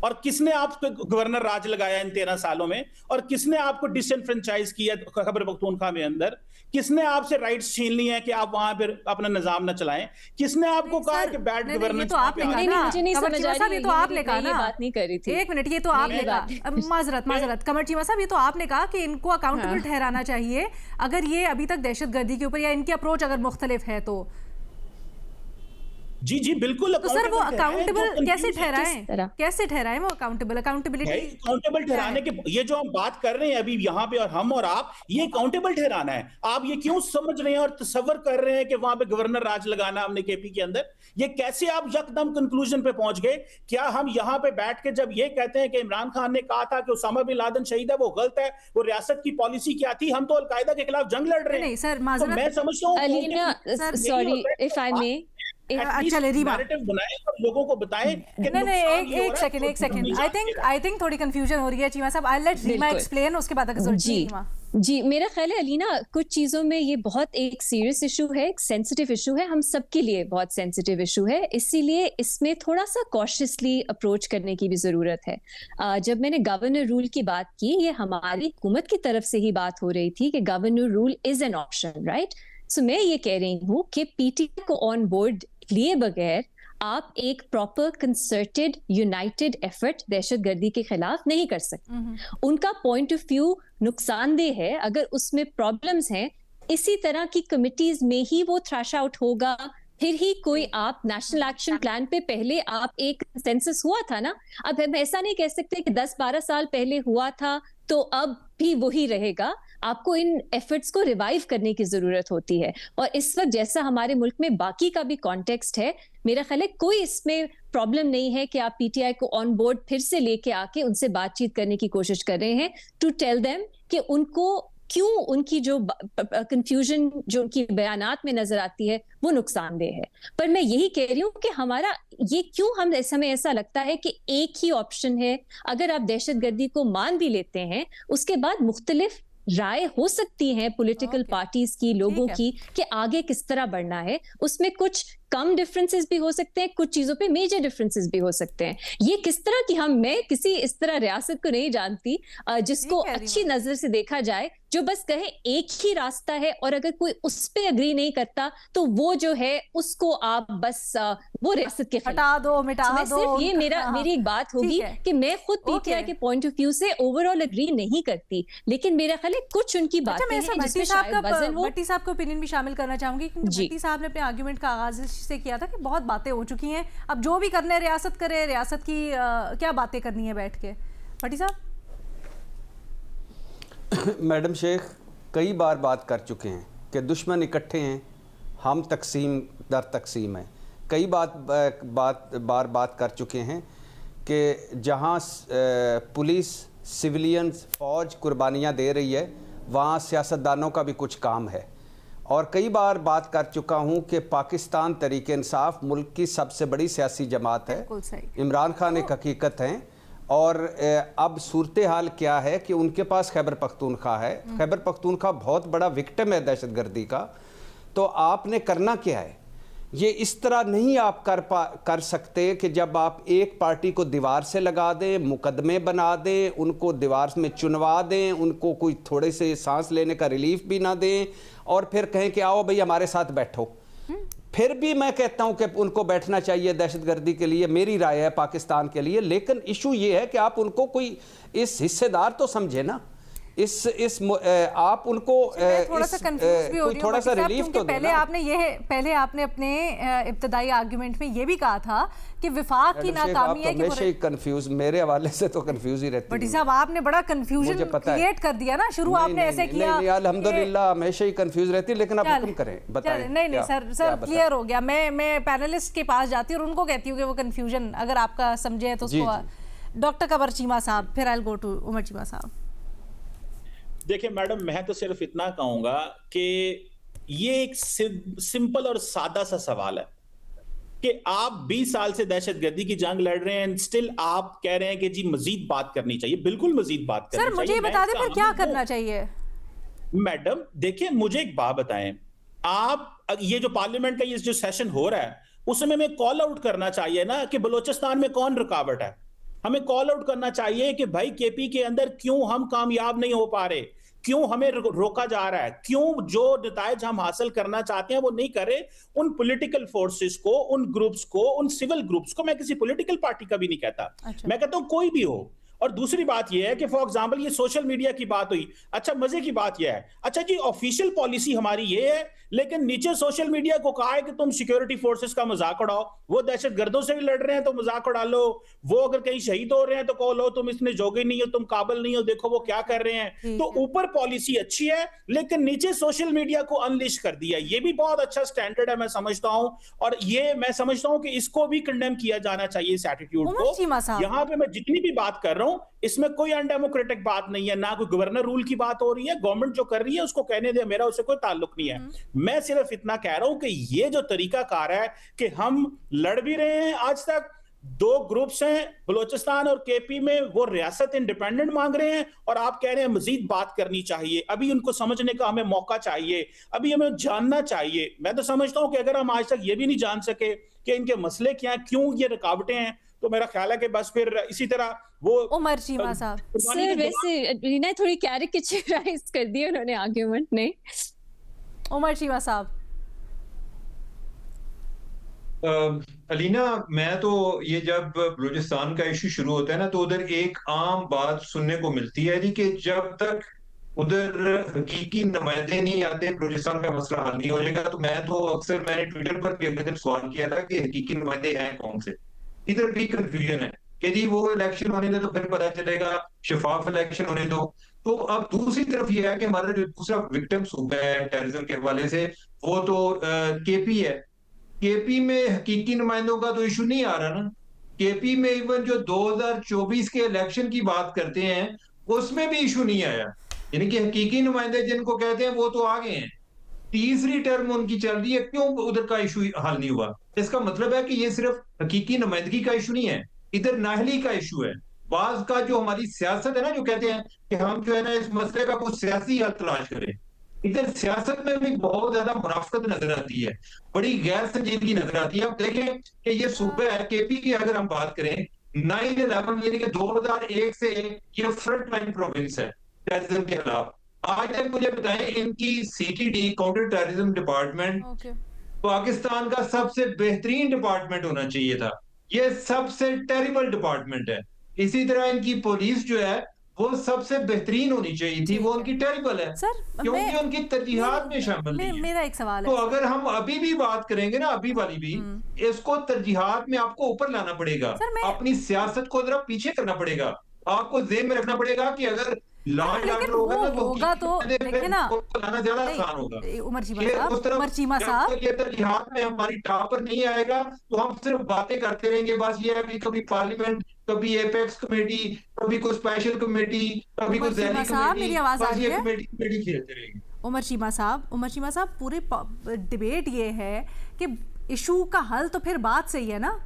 और किसने आपको गवर्नर राज लगाया इन 13 सालों में, और किसने आपको डिसएनफ्रेंचाइज किया खैबर पख्तूनख्वा में अंदर, किसने आपसे राइट्स छीन लिए हैं कि आप वहां पर अपना निजाम न चलाएं, किसने आपको कहा कि बैड गवर्नेंस? तो आपने कहा ना, मुझे नहीं समझ आ रही है, ये तो आपने कहा ना, बात नहीं कर रही थी। एक मिनट, ये तो आपने कहा, माजरत कमर चीमा साहब, ये तो आपने कहा कि इनको अकाउंटेबल ठहराना चाहिए अगर ये अभी तक दहशतगर्दी के ऊपर या इनकी अप्रोच अगर मुख्तलिफ है तो। जी जी बिल्कुल। तो सर वो अकाउंटेबल कैसे किस तरह? ठहराएं वो अकाउंटेबिलिटी अकाउंटेबल ठहराने के ये जो हम बात कर रहे हैं अभी यहाँ पे और हम और आप, ये अकाउंटेबल ठहराना है। आप ये क्यों समझ रहे हैं और तसव्वुर कर रहे हैं कि वहां पे गवर्नर राज लगाना हमने केपी के अंदर? ये कैसे आप यकदम कंक्लूजन पे पहुंच गए? क्या हम यहाँ पे बैठ के जब ये कहते हैं कि इमरान खान ने कहा था कि उसामा बिन लादेन शहीद है, वो गलत है, वो रियासत की पॉलिसी क्या थी? हम तो अलकायदा के खिलाफ जंग लड़ रहे हैं। नहीं सर, तो मैं समझता हूँ अलीना, सॉरी इफ आई मे, अच्छा रीमा बनाए और लोगों को बताएं कि नहीं एक सेकंड आई थिंक थोड़ी कंफ्यूजन हो रही है चीमा साहब। आई लेट रीमा एक्सप्लेन, उसके बाद जी मेरा ख्याल है अलीना, कुछ चीज़ों में ये बहुत एक सीरियस इशू है, एक सेंसिटिव इशू है, हम सबके लिए बहुत सेंसिटिव इशू है, इसीलिए इसमें थोड़ा सा कॉशियसली अप्रोच करने की भी ज़रूरत है। जब मैंने गवर्नर रूल की बात की, ये हमारी हुकूमत की तरफ से ही बात हो रही थी कि governor rule is an option, right? So मैं ये कह रही हूँ कि पीटीआई को ऑन बोर्ड लिए बगैर आप एक प्रॉपर कंसर्टेड यूनाइटेड एफर्ट दहशतगर्दी के खिलाफ नहीं कर सकते। उनका पॉइंट ऑफ व्यू नुकसानदेह है, अगर उसमें प्रॉब्लम्स हैं इसी तरह की कमिटीज में ही वो थ्रैश आउट होगा, फिर ही कोई आप नेशनल एक्शन प्लान पे पहले आप एक कंसेंसस हुआ था ना, अब हम ऐसा नहीं कह सकते कि 10-12 साल पहले हुआ था तो अब भी वही रहेगा। आपको इन एफर्ट्स को रिवाइव करने की जरूरत होती है, और इस वक्त जैसा हमारे मुल्क में बाकी का भी कॉन्टेक्स्ट है, मेरा ख्याल है कोई इसमें प्रॉब्लम नहीं है कि आप पीटीआई को ऑन बोर्ड फिर से लेके आके उनसे बातचीत करने की कोशिश कर रहे हैं, टू टेल देम कि उनको क्यों उनकी जो कंफ्यूजन जो उनकी बयानात में नजर आती है वो नुकसानदेह है। पर मैं यही कह रही हूँ कि हमारा ये क्यों हम हमें ऐसा लगता है कि एक ही ऑप्शन है, अगर आप दहशतगर्दी को मान भी लेते हैं उसके बाद मुख्तलिफ राय हो सकती है पॉलिटिकल पार्टीज की, लोगों की, कि आगे किस तरह बढ़ना है। उसमें कुछ कम डिफरेंसेस भी हो सकते हैं, कुछ चीजों पे मेजर डिफरेंसेस भी हो सकते हैं। ये किस तरह की मैं किसी इस तरह रियासत को नहीं जानती जिसको अच्छी नजर से देखा जाए, जो बस कहे एक ही रास्ता है और अगर कोई उस पे अग्री नहीं करता तो वो जो है उसको आप बस वो रियासत के हटा दो, मिटा दो। सिर्फ ये मेरी एक बात होगी कि मैं खुद पीटीआई के पॉइंट ऑफ व्यू से ओवरऑल अग्री नहीं करती, लेकिन मेरा ख्याल है कुछ उनकी बातें हैं जिसमें शायद वजन हो। भट्टी साहब का ओपिनियन भी शामिल करना चाहूंगी, क्योंकि भट्टी साहब ने अपने आर्गुमेंट का आगाज से किया था कि बहुत बातें हो चुकी हैं, अब जो भी करना है रियासत करे, रियासत की क्या बातें करनी है बैठ के। भट्टी साहब। मैडम शेख कई बार बात कर चुके हैं कि दुश्मन इकट्ठे हैं, हम तकसीम दर तकसीम हैं। कई बात कर चुके हैं कि जहां पुलिस, सिविलियंस, फौज कुर्बानियां दे रही है, वहां सियासतदानों का भी कुछ काम है। और कई बार बात कर चुका हूं कि पाकिस्तान तहरीक इंसाफ मुल्क की सबसे बड़ी सियासी जमात है, इमरान खान एक हकीकत हैं, और अब सूरत हाल क्या है कि उनके पास खैबर पख्तूनख्वा है। खैबर पख्तूनख्वा बहुत बड़ा विक्टिम है दहशतगर्दी का। तो आपने करना क्या है? ये इस तरह नहीं आप कर सकते कि जब आप एक पार्टी को दीवार से लगा दें, मुकदमे बना दें, उनको दीवार में चुनवा दें, उनको कोई थोड़े से सांस लेने का रिलीफ भी ना दें और फिर कहें कि आओ भाई हमारे साथ बैठो। फिर भी मैं कहता हूं कि उनको बैठना चाहिए दहशतगर्दी के लिए, मेरी राय है पाकिस्तान के लिए। लेकिन इशू ये है कि आप उनको कोई इस हिस्सेदार तो समझे ना, आप उनको थोड़ा सा कंफ्यूज भी हो रही हूं, थोड़ा सा रिलीफ तो पहले आपने अपने इब्तदाई आर्गुमेंट में ये भी कहा था कि विफाक की नाकामी है कि हमेशा ही कंफ्यूज, मेरे हवाले से तो कंफ्यूज ही रहती है। भट्टी साहब आपने बड़ा कंफ्यूजन क्रिएट कर दिया ना, शुरू आपने ऐसे किया। नहीं, अल्हम्दुलिल्लाह हमेशा ही कंफ्यूज रहती है, लेकिन आप हुक्म करें, बताएं। नहीं सर क्लियर हो गया। मैं पैनलिस्ट के पास जाती हूँ और उनको कहती हूँ कि वो कंफ्यूजन अगर आपका समझे तो उसको। डॉक्टर कमर चीमा साहब, फिर I will go to Umar Cheema sahab. देखिए मैडम, मैं तो सिर्फ इतना कहूंगा कि ये एक सिंपल और सादा सा सवाल है कि आप 20 साल से दहशतगर्दी की जंग लड़ रहे हैं, स्टिल आप कह रहे हैं कि जी मजीद बात करनी चाहिए। बिल्कुल मजीद बात करनी चाहिए। सर मुझे बता दें फिर क्या करना चाहिए? मैडम देखिए, मुझे एक बात बताएं, आप ये जो पार्लियामेंट का ये जो सेशन हो रहा है उसमें हमें कॉल आउट करना चाहिए ना कि बलोचिस्तान में कौन रुकावट है। हमें कॉल आउट करना चाहिए कि भाई केपी के अंदर क्यों हम कामयाब नहीं हो पा रहे, क्यों हमें रोका जा रहा है, क्यों जो नतायज हम हासिल करना चाहते हैं वो नहीं करे। उन पॉलिटिकल फोर्सेस को, उन ग्रुप्स को, उन सिविल ग्रुप्स को, मैं किसी पॉलिटिकल पार्टी का भी नहीं कहता, मैं कहता हूं कोई भी हो, और दूसरी बात यह है कि फॉर एग्जांपल ये सोशल मीडिया की बात हुई, अच्छा मजे की बात यह है, अच्छा जी ऑफिशियल पॉलिसी हमारी ये है, लेकिन नीचे सोशल मीडिया को कहा है कि तुम सिक्योरिटी फोर्सेस का मजाक उड़ाओ, वो दहशतगर्दों से भी लड़ रहे हैं तो मजाक उड़ा लो, वो अगर कहीं शहीद हो रहे हैं तो कहो लो तुम इसमें जोगे नहीं हो, तुम काबिल नहीं हो, देखो वो क्या कर रहे हैं। तो ऊपर पॉलिसी अच्छी है लेकिन नीचे सोशल मीडिया को अनलिश कर दिया, ये भी बहुत अच्छा स्टैंडर्ड है मैं समझता हूं, और ये मैं समझता हूं कि इसको भी कंडेम किया जाना चाहिए इस एटीट्यूड को। यहां पे मैं जितनी भी बात कर रहा हूं इसमें कोई अनडेमोक्रेटिक बात नहीं है, ना कोई गवर्नर रूल की बात हो रही है, गवर्नमेंट जो कर रही है उसको कहने दे, मेरा उससे कोई ताल्लुक नहीं है। मैं सिर्फ इतना कह रहा हूं कि ये जो तरीकाकार है कि हम लड़ भी रहे हैं, आज तक 2 ग्रुप्स हैं बलूचिस्तान और केपी में, वो रियासत इंडिपेंडेंट मांग रहे हैं और आप कह रहे हैं मजीद बात करनी चाहिए, अभी उनको समझने का हमें मौका चाहिए, अभी हमें जानना चाहिए। मैं तो समझता हूं कि अगर हम आज तक ये भी नहीं जान सके कि इनके मसले क्या हैं, क्यों ये रुकावटें हैं, तो मेरा ख्याल है कि बस फिर इसी तरह वो उमर चीमा साहब सर वैसे रीना थोड़ी कैरिकेचराइज कर दी उन्होंने आर्ग्यूमेंट ने। उमर चीमा साहब अलीना, मैं तो ये जब बलूचिस्तान का इशू शुरू होता है ना तो उधर एक आम बात सुनने को मिलती है जी कि जब तक उधर हकीकी नुमाइंदे नहीं आते बलूचिस्तान का मसला हल नहीं हो जाएगा। तो मैंने ट्विटर पर भी अगले दिन सवाल किया था कि हकीकी नुमाइंदे हैं कौन से। इधर भी कंफ्यूजन है कि जी वो इलेक्शन होने दो तो फिर पता चलेगा, शफाफ इलेक्शन होने दो। तो अब दूसरी तरफ ये है कि हमारा जो दूसरा विक्टिम सूबा है टेररिज्म के हवाले से वो तो केपी है। केपी में हकीकी नुमाइंदों का तो इशू नहीं आ रहा ना। केपी में इवन जो 2024 के इलेक्शन की बात करते हैं उसमें भी इशू नहीं आया, यानी कि हकीकी नुमाइंदे जिनको कहते हैं वो तो आ गए हैं, तीसरी टर्म उनकी चल रही है, क्यों उधर का इशू हल नहीं हुआ? इसका मतलब है कि ये सिर्फ हकीकी नुमाइंदगी का इशू नहीं है, इधर नाहली का इशू है। बाज का जो हमारी सियासत है ना, जो कहते हैं कि हम जो है ना इस मसले का कुछ सियासी हल तलाश करें, इधर सियासत में भी बहुत ज्यादा मुनाफकत नजर आती है, बड़ी गैर संजीदगी नजर आती है। अब देखें कि ये सूबा है केपी की, अगर हम बात करें 9/11 यानी कि 2001 से ये फ्रंट लाइन प्रोविंस है टेररिज्म के खिलाफ। आज तक मुझे बताएं इनकी CTD counter terrorism department Pakistan का सबसे बेहतरीन डिपार्टमेंट होना चाहिए था, ये सबसे टेरिबल डिपार्टमेंट है। इसी तरह इनकी पुलिस जो है वो सबसे बेहतरीन होनी चाहिए थी, वो उनकी टेरिबल है सर, क्योंकि उनकी तरजीहात में शामिल नहीं है। मेरा एक सवाल है, तो अगर हम अभी भी बात करेंगे ना, अभी वाली भी, इसको तरजीहात में आपको ऊपर लाना पड़ेगा, अपनी सियासत को जरा पीछे करना पड़ेगा। आपको ज़हन में रखना पड़ेगा कि अगर लॉ एंड ऑर्डर होगा ना तो देखिए ना, लाना ज्यादा आसान होगा। उमर चीमा साहब ये तरजीहात में हमारी टॉप पर नहीं आएगा तो हम सिर्फ बातें करते रहेंगे। बस ये है कि कभी पार्लियामेंट, कभी एपेक्स कमेटी, कभी कोई स्पेशल कमेटी, कभी कोई ज़ैली कमेटी, मेरी आवाज आ रही है? कमेटी खेलते रहेंगे। उमर चीमा साहब पूरे डिबेट ये है कि इशू का हल तो फिर बात सही है ना,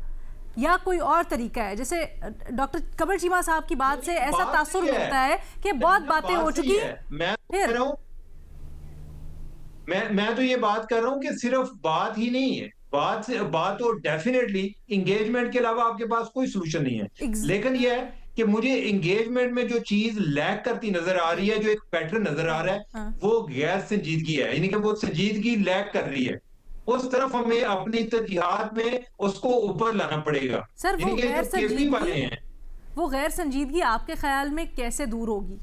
या कोई और तरीका है? जैसे डॉक्टर कमर चीमा साहब की बात से ऐसा तासुर मिलता है कि बहुत बातें हो चुकी हैं। मैं तो ये बात कर रहा हूं कि सिर्फ बात ही नहीं है, बात तो डेफिनेटली इंगेजमेंट के अलावा आपके पास कोई सोल्यूशन नहीं है। लेकिन यह है कि मुझे इंगेजमेंट में जो चीज लैक करती नजर आ रही है, जो एक पैटर्न नजर आ रहा है, वो गैर संजीदगी है, यानी कि वो संजीदगी लैक कर रही है। उस तरफ हमें अपनी तरजीहात में उसको ऊपर लाना पड़ेगा। सर वो गैर संजीदगी आपके ख्याल में कैसे दूर होगी?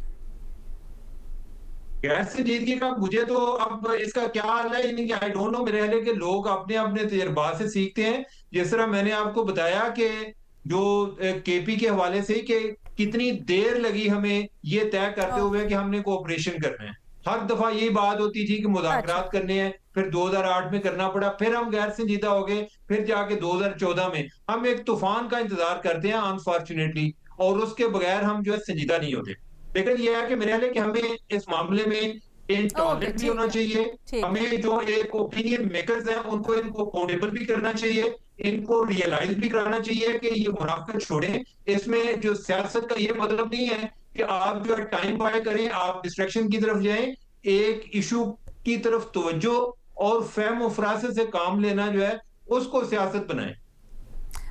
गैर संजीदगी का मुझे तो अब इसका क्या हाल है, यानी कि आई डोंट नो, मेरे ख्याल है कि लोग अपने अपने तजर्बात से सीखते हैं। जिस तरह मैंने आपको बताया कि जो केपी के हवाले से कि कितनी देर लगी हमें ये तय करते हुए कि हमने कोऑपरेशन करना है। हर दफा यही बात होती थी कि मुज़ाकरात करने हैं, फिर 2008 में करना पड़ा, फिर हम गैर संजीदा हो गए, फिर जाके 2014 में हम एक तूफान का इंतजार करते हैं अनफॉर्चुनेटली, और उसके बगैर हम जो है संजीदा नहीं होते। लेकिन यह है कि मेरे ख्याल है कि हमें इस मामले में इंटॉलरेंट भी होना चाहिए, हमें जो एक ओपिनियन मेकर्स हैं उनको इनको अकाउंटेबल भी करना चाहिए, इनको रियलाइज भी कराना चाहिए कि ये मुनाफिकत छोड़ें। इसमें जो सियासत का ये मतलब नहीं है कि आप जो है टाइम बाय करें, आप डिस्ट्रैक्शन की तरफ जाएं, एक इशू की तरफ तवज्जो और फहम फरासत से काम लेना जो है उसको सियासत बनाएं।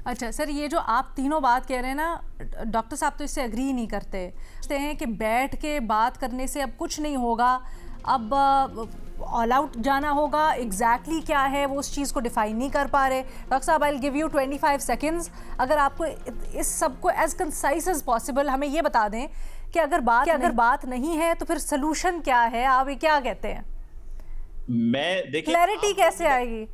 अच्छा सर, ये जो आप तीनों बात कह रहे हैं ना, डॉक्टर साहब तो इससे अग्री नहीं करते हैं कि बैठ के बात करने से अब कुछ नहीं होगा, अब ऑल आउट जाना होगा, एग्जैक्टली क्या है वो उस चीज़ को डिफाइन नहीं कर पा रहे। डॉक्टर साहब, I will give you 25 seconds, अगर आपको इस सब को एज कंसाइज एज पॉसिबल हमें ये बता दें कि अगर बात नहीं है तो फिर सोल्यूशन क्या है, आप ये क्या कहते हैं? मैं देखिए क्लैरिटी कैसे आएगी?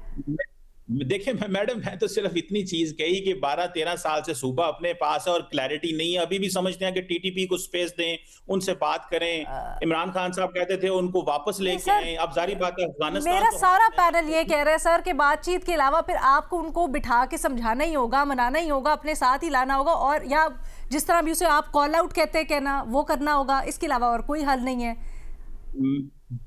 देखिए मैडम, मैं तो सिर्फ इतनी चीज कही कि 12-13 साल से सूबा अपने पास है और क्लैरिटी नहीं है। अभी भी समझते हैं कि टीटीपी को स्पेस दें, उनसे बात करें। इमरान खान साहब कहते थे उनको वापस लेके आए। अब जारी बात है अफगानिस्तान, मेरा सारा पैनल ये कह रहा है सर कि बातचीत के अलावा फिर आपको उनको बिठा के समझाना ही होगा, मनाना ही होगा, अपने साथ ही लाना होगा, और या जिस तरह भी उसे आप कॉल आउट कहते हैं कहना, वो करना होगा। इसके अलावा और कोई हल नहीं है।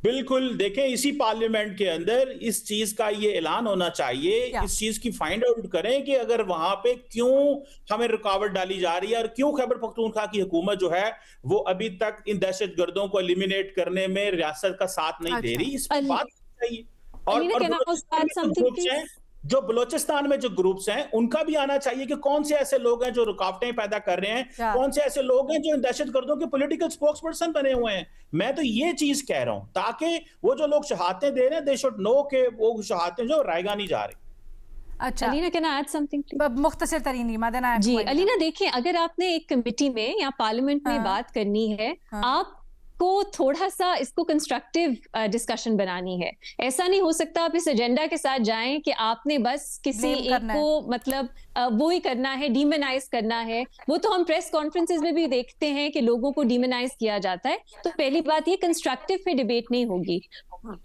बिल्कुल, देखें इसी पार्लियामेंट के अंदर इस चीज का ये ऐलान होना चाहिए, इस चीज की फाइंड आउट करें कि अगर वहां पे क्यों हमें रुकावट डाली जा रही है और क्यों खैबर पख्तूनख्वा की हुकूमत जो है वो अभी तक इन दहशतगर्दों को एलिमिनेट करने में रियासत का साथ नहीं दे रही। इस पर बात चाहिए। और जो बलोचिस्तान में जो ग्रुप्स हैं उनका भी आना चाहिए कि कौन से ऐसे लोग हैं जो रुकावटें पैदा कर रहे हैं, कौन से ऐसे लोग हैं जो इन दहशतगर्दों के पॉलिटिकल स्पोक्सपर्सन बने हुए हैं। मैं तो ये चीज कह रहा हूं ताकि वो जो लोग शहादतें दे रहे हैं, दे शुड नो कि वो शहादतें जो रायगा नहीं जा रही। अच्छा Alina, can I add something? मुख्तसर तरीन मदना जी अलीना, देखिए अगर आपने एक कमेटी में या पार्लियामेंट में बात करनी है, आप को थोड़ा सा इसको कंस्ट्रक्टिव डिस्कशन बनानी है। ऐसा नहीं हो सकता आप इस एजेंडा के साथ जाएं कि आपने बस किसी एक को मतलब वो ही करना है, डीमोनाइज करना है। वो तो हम प्रेस कॉन्फ्रेंसेस में भी देखते हैं कि लोगों को डीमोनाइज किया जाता है। तो पहली बात ये कंस्ट्रक्टिव पे डिबेट नहीं होगी।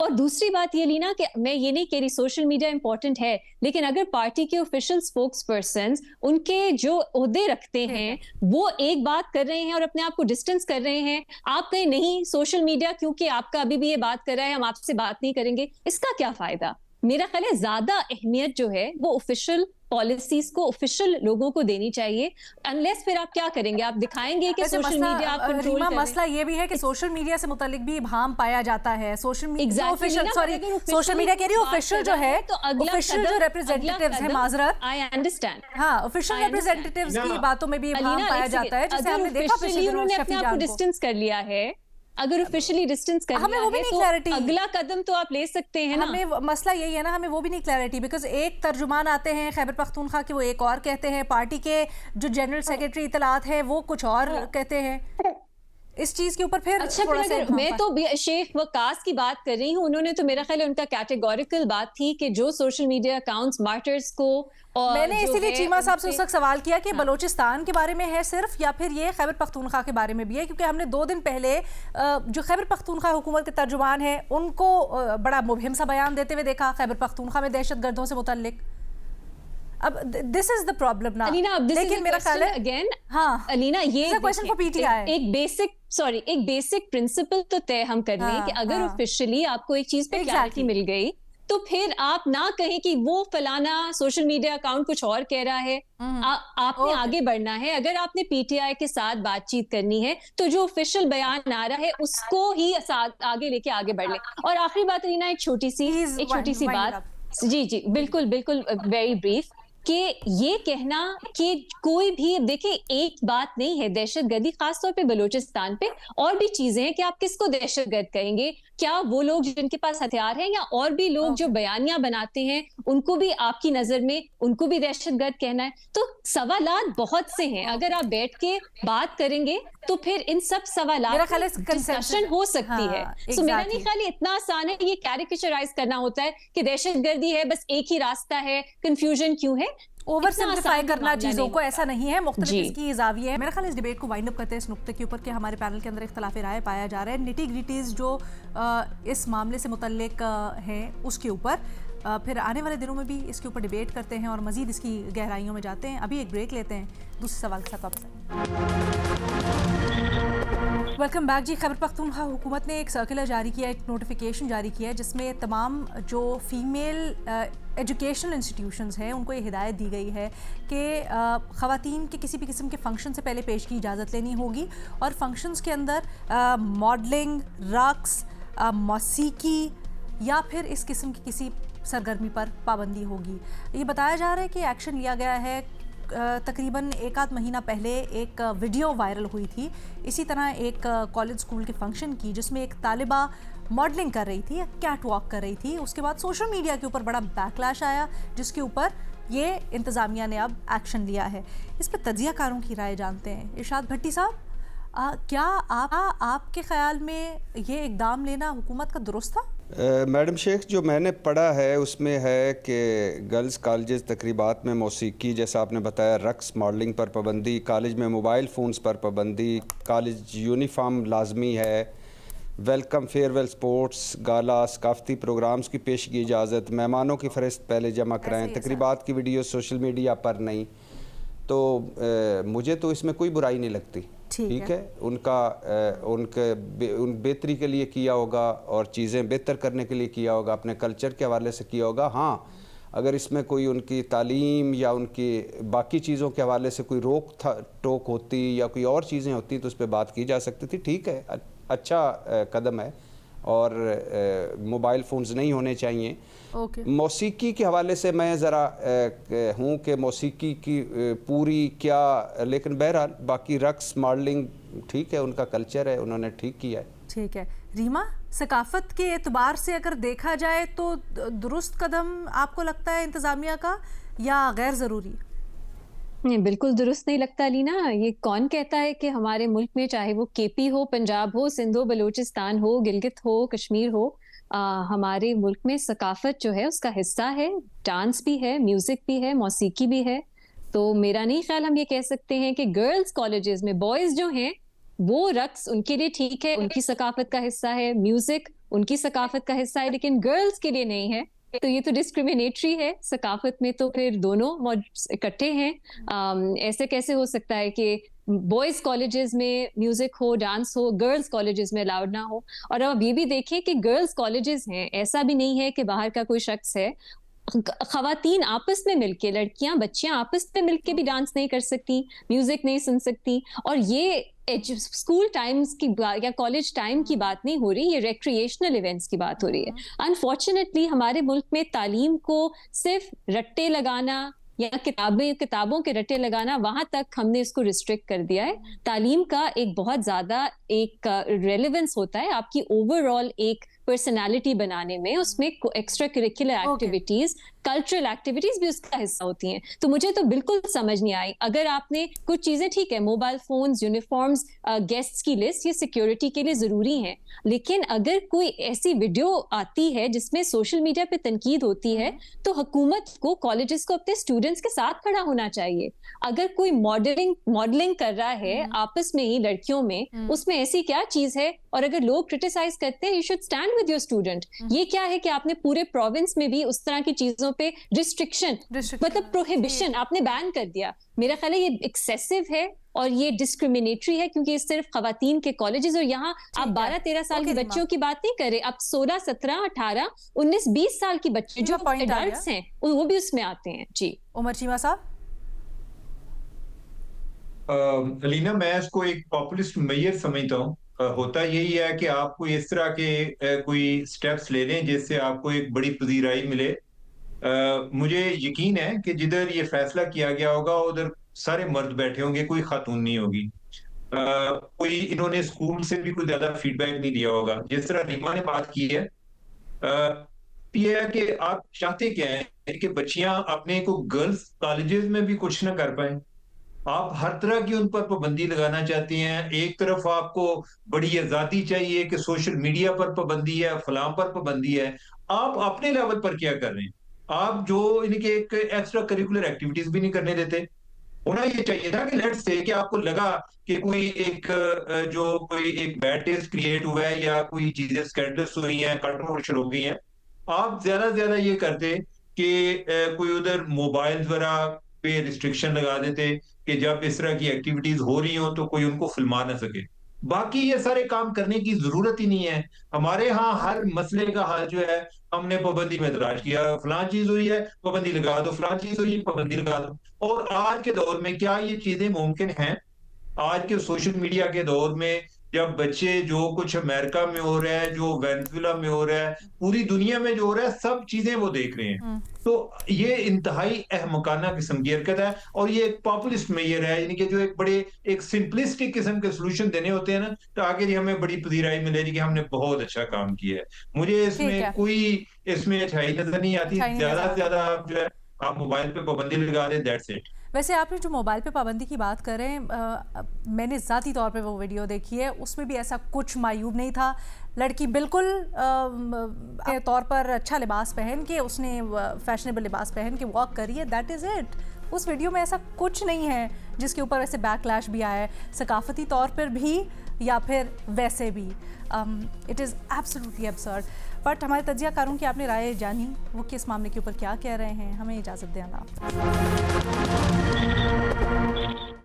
और दूसरी बात ये लीना कि मैं ये नहीं कह रही सोशल मीडिया इंपॉर्टेंट है, लेकिन अगर पार्टी के ऑफिशियल स्पोक्स पर्सन उनके जो ओहदे रखते हैं वो एक बात कर रहे हैं और अपने आप को डिस्टेंस कर रहे हैं, आप कहें नहीं सोशल मीडिया क्योंकि आपका अभी भी ये बात कर रहा है हम आपसे बात नहीं करेंगे, इसका क्या फायदा? मेरा ख्याल है ज्यादा अहमियत जो है वो ऑफिशियल पॉलिसीज को ऑफिशियल लोगों को देनी चाहिए। अनलेस फिर आप क्या करेंगे, आप दिखाएंगे कि सोशल मीडिया आप कंट्रोल कर रहे हैं। मसला ये भी है कि सोशल मीडिया से मुतालिक भी इबाम पाया जाता है। Social media official, sorry social media कह रही हूं, ऑफिशियल जो है, ऑफिशियल जो रिप्रेजेंटेटिव्स हैं, माजरत, आई अंडरस्टैंड, हां ऑफिशियल रिप्रेजेंटेटिव्स की बातों में भी इबाम पाया जाता है, जैसे हमने देखा पिछले दिनों अपने आप को डिस्टेंस कर लिया है। अगर ऑफिशियली डिस्टेंस कर हमें वो भी नहीं क्लैरिटी, अगला कदम तो आप ले सकते हैं ना। हमें मसला यही है ना, हमें वो भी नहीं क्लैरिटी, बिकॉज एक तर्जुमान आते हैं खैबर पख्तूनख्वा के, वो एक और कहते हैं, पार्टी के जो जनरल सेक्रेटरी इतलात है वो कुछ और कहते हैं। इस चीज के ऊपर फिर अच्छा, फिर अगर मैं तो शेख वकास की बात कर रही हूँ, उन्होंने तो मेरा ख्याल है उनका कैटेगोरिकल बात थी कि जो सोशल मीडिया अकाउंट्स मार्टर्स को, और मैंने इसीलिए चीमा साहब से उस वक्त सवाल किया कि बलोचिस्तान के बारे में है सिर्फ या फिर ये खैबर पख्तूनख्वा के बारे में भी है, क्योंकि हमने 2 दिन पहले जो खैबर पख्तूनख्वा हुकूमत के तर्जुमान है उनको बड़ा मुबहिम सा बयान देते हुए देखा खैबर पख्तूनख्वा में दहशतगर्दों से मुतल्लिक। अब दिस इज द प्रॉब्लम ना अलीना, लेकिन मेरा ख्याल है अगेन, हाँ अलीना, ये क्वेश्चन फॉर पीटीआई, एक बेसिक प्रिंसिपल तो तय हम कर लें कि अगर ऑफिशियली आपको एक चीज पे क्लैरिटी मिल गई तो फिर आप ना कहें कि वो फलाना सोशल मीडिया अकाउंट कुछ और कह रहा है। आपने आगे बढ़ना है। अगर आपने पीटीआई के साथ बातचीत करनी है तो जो ऑफिशियल बयान आ रहा है उसको ही आगे लेके आगे बढ़ ले। और आखिरी बात रीना, एक छोटी सी बात, जी बिल्कुल वेरी ब्रीफ, कि ये कहना कि कोई भी, देखिए एक बात नहीं है दहशतगर्दी, खासतौर पे बलूचिस्तान पे, और भी चीजें हैं कि आप किसको दहशतगर्द कहेंगे। क्या वो लोग जिनके पास हथियार हैं या और भी लोग जो बयानियां बनाते हैं उनको भी आपकी नजर में उनको भी दहशतगर्द कहना है? तो सवालात बहुत से हैं, अगर आप बैठ के बात करेंगे तो फिर इन सब सवालात डिस्कशन हो सकती है। सो मेरा नहीं ख्याल इतना आसान है ये कैरिकेचराइज करना होता है कि दहशतगर्दी है बस एक ही रास्ता है, कंफ्यूजन क्यों है, ओवर सिंप्लीफाई करना चीजों को, ऐसा नहीं है। मुख्तलिफ इसकी ज़ाविये है। मेरा ख्याल इस डिबेट को वाइंड अप करते हैं इस नुक्ते के ऊपर कि हमारे पैनल के अंदर इख्तलाफ राय पाया जा रहा है, निटी ग्रिटीज जो इस मामले से मुतल्लिक हैं उसके ऊपर। फिर आने वाले दिनों में भी इसके ऊपर डिबेट करते हैं और मजीद इसकी गहराइयों में जाते हैं। अभी एक ब्रेक लेते हैं, दूसरे सवाल के साथ वापस आएंगे। वेलकम बैक जी। खैबर पख्तूनख्वा हुकूमत ने एक सर्कुलर जारी किया, एक नोटिफिकेशन जारी किया है जिसमें तमाम जो फीमेल एजुकेशनल इंस्टीट्यूशंस हैं उनको ये हिदायत दी गई है कि ख़वातीन के किसी भी किस्म के फंक्शन से पहले पेश की इजाज़त लेनी होगी और फंक्शंस के अंदर मॉडलिंग, रक्स, मौसीकी या फिर इस किस्म की किसी सरगर्मी पर पाबंदी होगी। ये बताया जा रहा है कि एक्शन लिया गया है तकरीबन एक आध महीना पहले एक वीडियो वायरल हुई थी इसी तरह एक कॉलेज स्कूल के फंक्शन की, जिसमें एक तालिबा मॉडलिंग कर रही थी, कैट वॉक कर रही थी। उसके बाद सोशल मीडिया के ऊपर बड़ा बैकलैश आया, जिसके ऊपर ये इंतज़ामिया ने अब एक्शन लिया है। इस पर तजियाकारों की राय जानते हैं। इरशाद भट्टी साहब, क्या आपके ख्याल में ये इकदाम लेना हुकूमत का दुरुस्त था? मैडम शेख, जो मैंने पढ़ा है उसमें है कि गर्ल्स कॉलेजेस तकरीबात में मौसीकी, जैसा आपने बताया, रक्स, मॉडलिंग पर पाबंदी, कॉलेज में मोबाइल फ़ोन्स पर पाबंदी, कॉलेज यूनिफॉर्म लाजमी है, वेलकम फेयरवेल स्पोर्ट्स गाला सकाफती प्रोग्राम्स की पेश की इजाज़त, मेहमानों की फ़हरिस्त पहले जमा कराएँ, तकरीबात की वीडियो सोशल मीडिया पर नहीं। तो मुझे तो इसमें कोई बुराई नहीं लगती। ठीक है, उनके बेहतरी के लिए किया होगा और चीज़ें बेहतर करने के लिए किया होगा, अपने कल्चर के हवाले से किया होगा। हाँ, अगर इसमें कोई उनकी तालीम या उनकी बाकी चीज़ों के हवाले से कोई रोक टोक होती या कोई और चीज़ें होती तो उस पर बात की जा सकती थी। ठीक है, अच्छा कदम है। और मोबाइल फ़ोन्स नहीं होने चाहिए। मौसीकी के हवाले से मैं ज़रा हूँ कि मौसीकी की पूरी क्या, लेकिन बहरहाल बाकी रक्स, मॉडलिंग ठीक है, उनका कल्चर है, उन्होंने ठीक किया है। ठीक है। रीमा, सकाफत के एतबार से अगर देखा जाए तो दुरुस्त कदम आपको लगता है इंतज़ामिया का या गैर ज़रूरी? नहीं, बिल्कुल दुरुस्त नहीं लगता लीना। ये कौन कहता है कि हमारे मुल्क में, चाहे वो केपी हो, पंजाब हो, सिंध हो, बलूचिस्तान हो, गिलगित हो, कश्मीर हो, हमारे मुल्क में सकाफत जो है उसका हिस्सा है, डांस भी है, म्यूजिक भी है, मौसीकी भी है। तो मेरा नहीं ख्याल हम ये कह सकते हैं कि गर्ल्स कॉलेजेस में बॉयज जो हैं वो रक्स उनके लिए ठीक है, उनकी सकाफत का हिस्सा है, म्यूजिक उनकी सकाफत का हिस्सा है, लेकिन गर्ल्स के लिए नहीं है। तो ये तो डिस्क्रिमिनेटरी है। सकाफत में तो फिर दोनों इकट्ठे हैं। ऐसे कैसे हो सकता है कि बॉयज कॉलेजेस में म्यूजिक हो, डांस हो, गर्ल्स कॉलेजेस में अलाउड ना हो? और अब ये भी देखें कि गर्ल्स कॉलेजेस हैं, ऐसा भी नहीं है कि बाहर का कोई शख्स है। खवातीन आपस में मिलके, लड़कियां बच्चियां आपस में मिलके भी डांस नहीं कर सकती, म्यूजिक नहीं सुन सकती। और ये स्कूल टाइम्स की या कॉलेज टाइम की बात नहीं हो रही, ये रिक्रिएशनल इवेंट्स की बात हो रही है। अनफॉर्चुनेटली हमारे मुल्क में तालीम को सिर्फ रट्टे लगाना या किताबों के रट्टे लगाना, वहां तक हमने इसको रिस्ट्रिक्ट कर दिया है। तालीम का एक बहुत ज्यादा एक रेलेवेंस होता है आपकी ओवरऑल एक पर्सनालिटी बनाने में, उसमें extra curricular activities, cultural activities भी उसका हिस्सा होती हैं। तो मुझे तो बिल्कुल समझ नहीं आई। अगर आपने कुछ चीजें, ठीक है, मोबाइल फोन्स, यूनिफॉर्म्स, गेस्ट्स की लिस्ट, ये सिक्योरिटी के लिए जरूरी हैं, लेकिन अगर कोई ऐसी वीडियो आती है जिसमें सोशल मीडिया पे तनकीद होती है तो हुकूमत को, कॉलेजेस को अपने स्टूडेंट्स के साथ खड़ा होना चाहिए। अगर कोई मॉडलिंग कर रहा है आपस में ही लड़कियों में, उसमें ऐसी क्या चीज है? और अगर लोग क्रिटिसाइज करते हैं, you should stand with your student. ये क्या है कि आपने पूरे प्रोविंस में भी उस तरह की चीजों पे रिस्ट्रिक्शन, मतलब प्रोहिबिशन आपने बैन कर दिया। मेरा ख्याल है ये एक्सेसिव है और ये डिस्क्रिमिनेटरी है, क्योंकि ये सिर्फ खवातीन के कॉलेजेस, और यहाँ आप 12-13 साल के बच्चों की बात नहीं कर रहे, आप 16, 17, 18, 19, 20 साल की बच्चे जो एडल्ट्स हैं वो भी उसमें आते हैं। जी उमर चीमा साहब। अलीना, मैं इसको एक पॉपुलिस्ट मेजर समझता हूँ। होता यही है कि आपको इस तरह के कोई स्टेप्स ले लें जिससे आपको एक बड़ी पजीराई मिले। मुझे यकीन है कि जिधर ये फैसला किया गया होगा उधर सारे मर्द बैठे होंगे, कोई खातून नहीं होगी। कोई इन्होंने स्कूल से भी कोई ज्यादा फीडबैक नहीं दिया होगा। जिस तरह रीमा ने बात की है, ये है कि आप चाहते क्या हैं कि बच्चियां अपने को गर्ल्स कॉलेजेस में भी कुछ ना कर पाए। आप हर तरह की उन पर पाबंदी लगाना चाहती हैं। एक तरफ आपको बड़ी आजादी चाहिए कि सोशल मीडिया पर पाबंदी है, फलां पर पाबंदी है। आप अपने लेवल पर क्या कर रहे हैं? आप जो इनके एक एक्स्ट्रा करिकुलर एक्टिविटीज भी नहीं करने देते। होना ये चाहिए था कि लेट्स से कि आपको लगा कि कोई एक जो कोई एक बैड टेस्ट क्रिएट हुआ है या कोई चीजें स्कैंडल्स हुई हैं, कंट्रोवर्शियल हो गई हैं, आप ज्यादा से ज्यादा ये करते कि कोई उधर मोबाइल वगैरह पे रिस्ट्रिक्शन लगा देते कि जब इस तरह की एक्टिविटीज हो रही हो तो कोई उनको फिल्मा ना सके। बाकी ये सारे काम करने की जरूरत ही नहीं है। हमारे यहाँ हर मसले का हल जो है, हमने पाबंदी में तलाश किया, फलां चीज हुई है पाबंदी लगा दो, फलां चीज हुई है पाबंदी लगा दो। और आज के दौर में क्या ये चीजें मुमकिन हैं? आज के सोशल मीडिया के दौर में जब बच्चे जो कुछ अमेरिका में हो रहा है, जो वेनेजुएला में हो रहा है, पूरी दुनिया में जो हो रहा है, सब चीजें वो देख रहे हैं। तो ये इंतहाई अहमकाना किस्म की हरकत है और ये एक पॉपुलिस्ट मेयर है, यानी कि जो एक सिंपलिस्टिक किस्म के सोल्यूशन देने होते हैं ना, तो आगे जी हमें बड़ी पजीराई मिलेगी कि हमने बहुत अच्छा काम किया है। मुझे ठीक है। इसमें अच्छाई नजर नहीं आती। अच्छाई नहीं ज्यादा नजर से ज्यादा आप जो है आप मोबाइल पे पाबंदी लगा दें, दैट्स इट। वैसे आपने जो मोबाइल पे पाबंदी की बात कर रहे हैं, मैंने ज़ाती तौर पे वो वीडियो देखी है, उसमें भी ऐसा कुछ मायूब नहीं था। लड़की बिल्कुल अपने तौर पर अच्छा लिबास पहन के, उसने फैशनेबल लिबास पहन के वॉक करी है, दैट इज़ इट। उस वीडियो में ऐसा कुछ नहीं है जिसके ऊपर वैसे बैकलैश भी आया है, सकाफती तौर पर भी या फिर वैसे भी। It is absolutely absurd. But हमारे तज्जियाकारों की आपने राय जानी, वो किस मामले के ऊपर क्या कह रहे हैं। हमें इजाज़त दें, अल्लाह।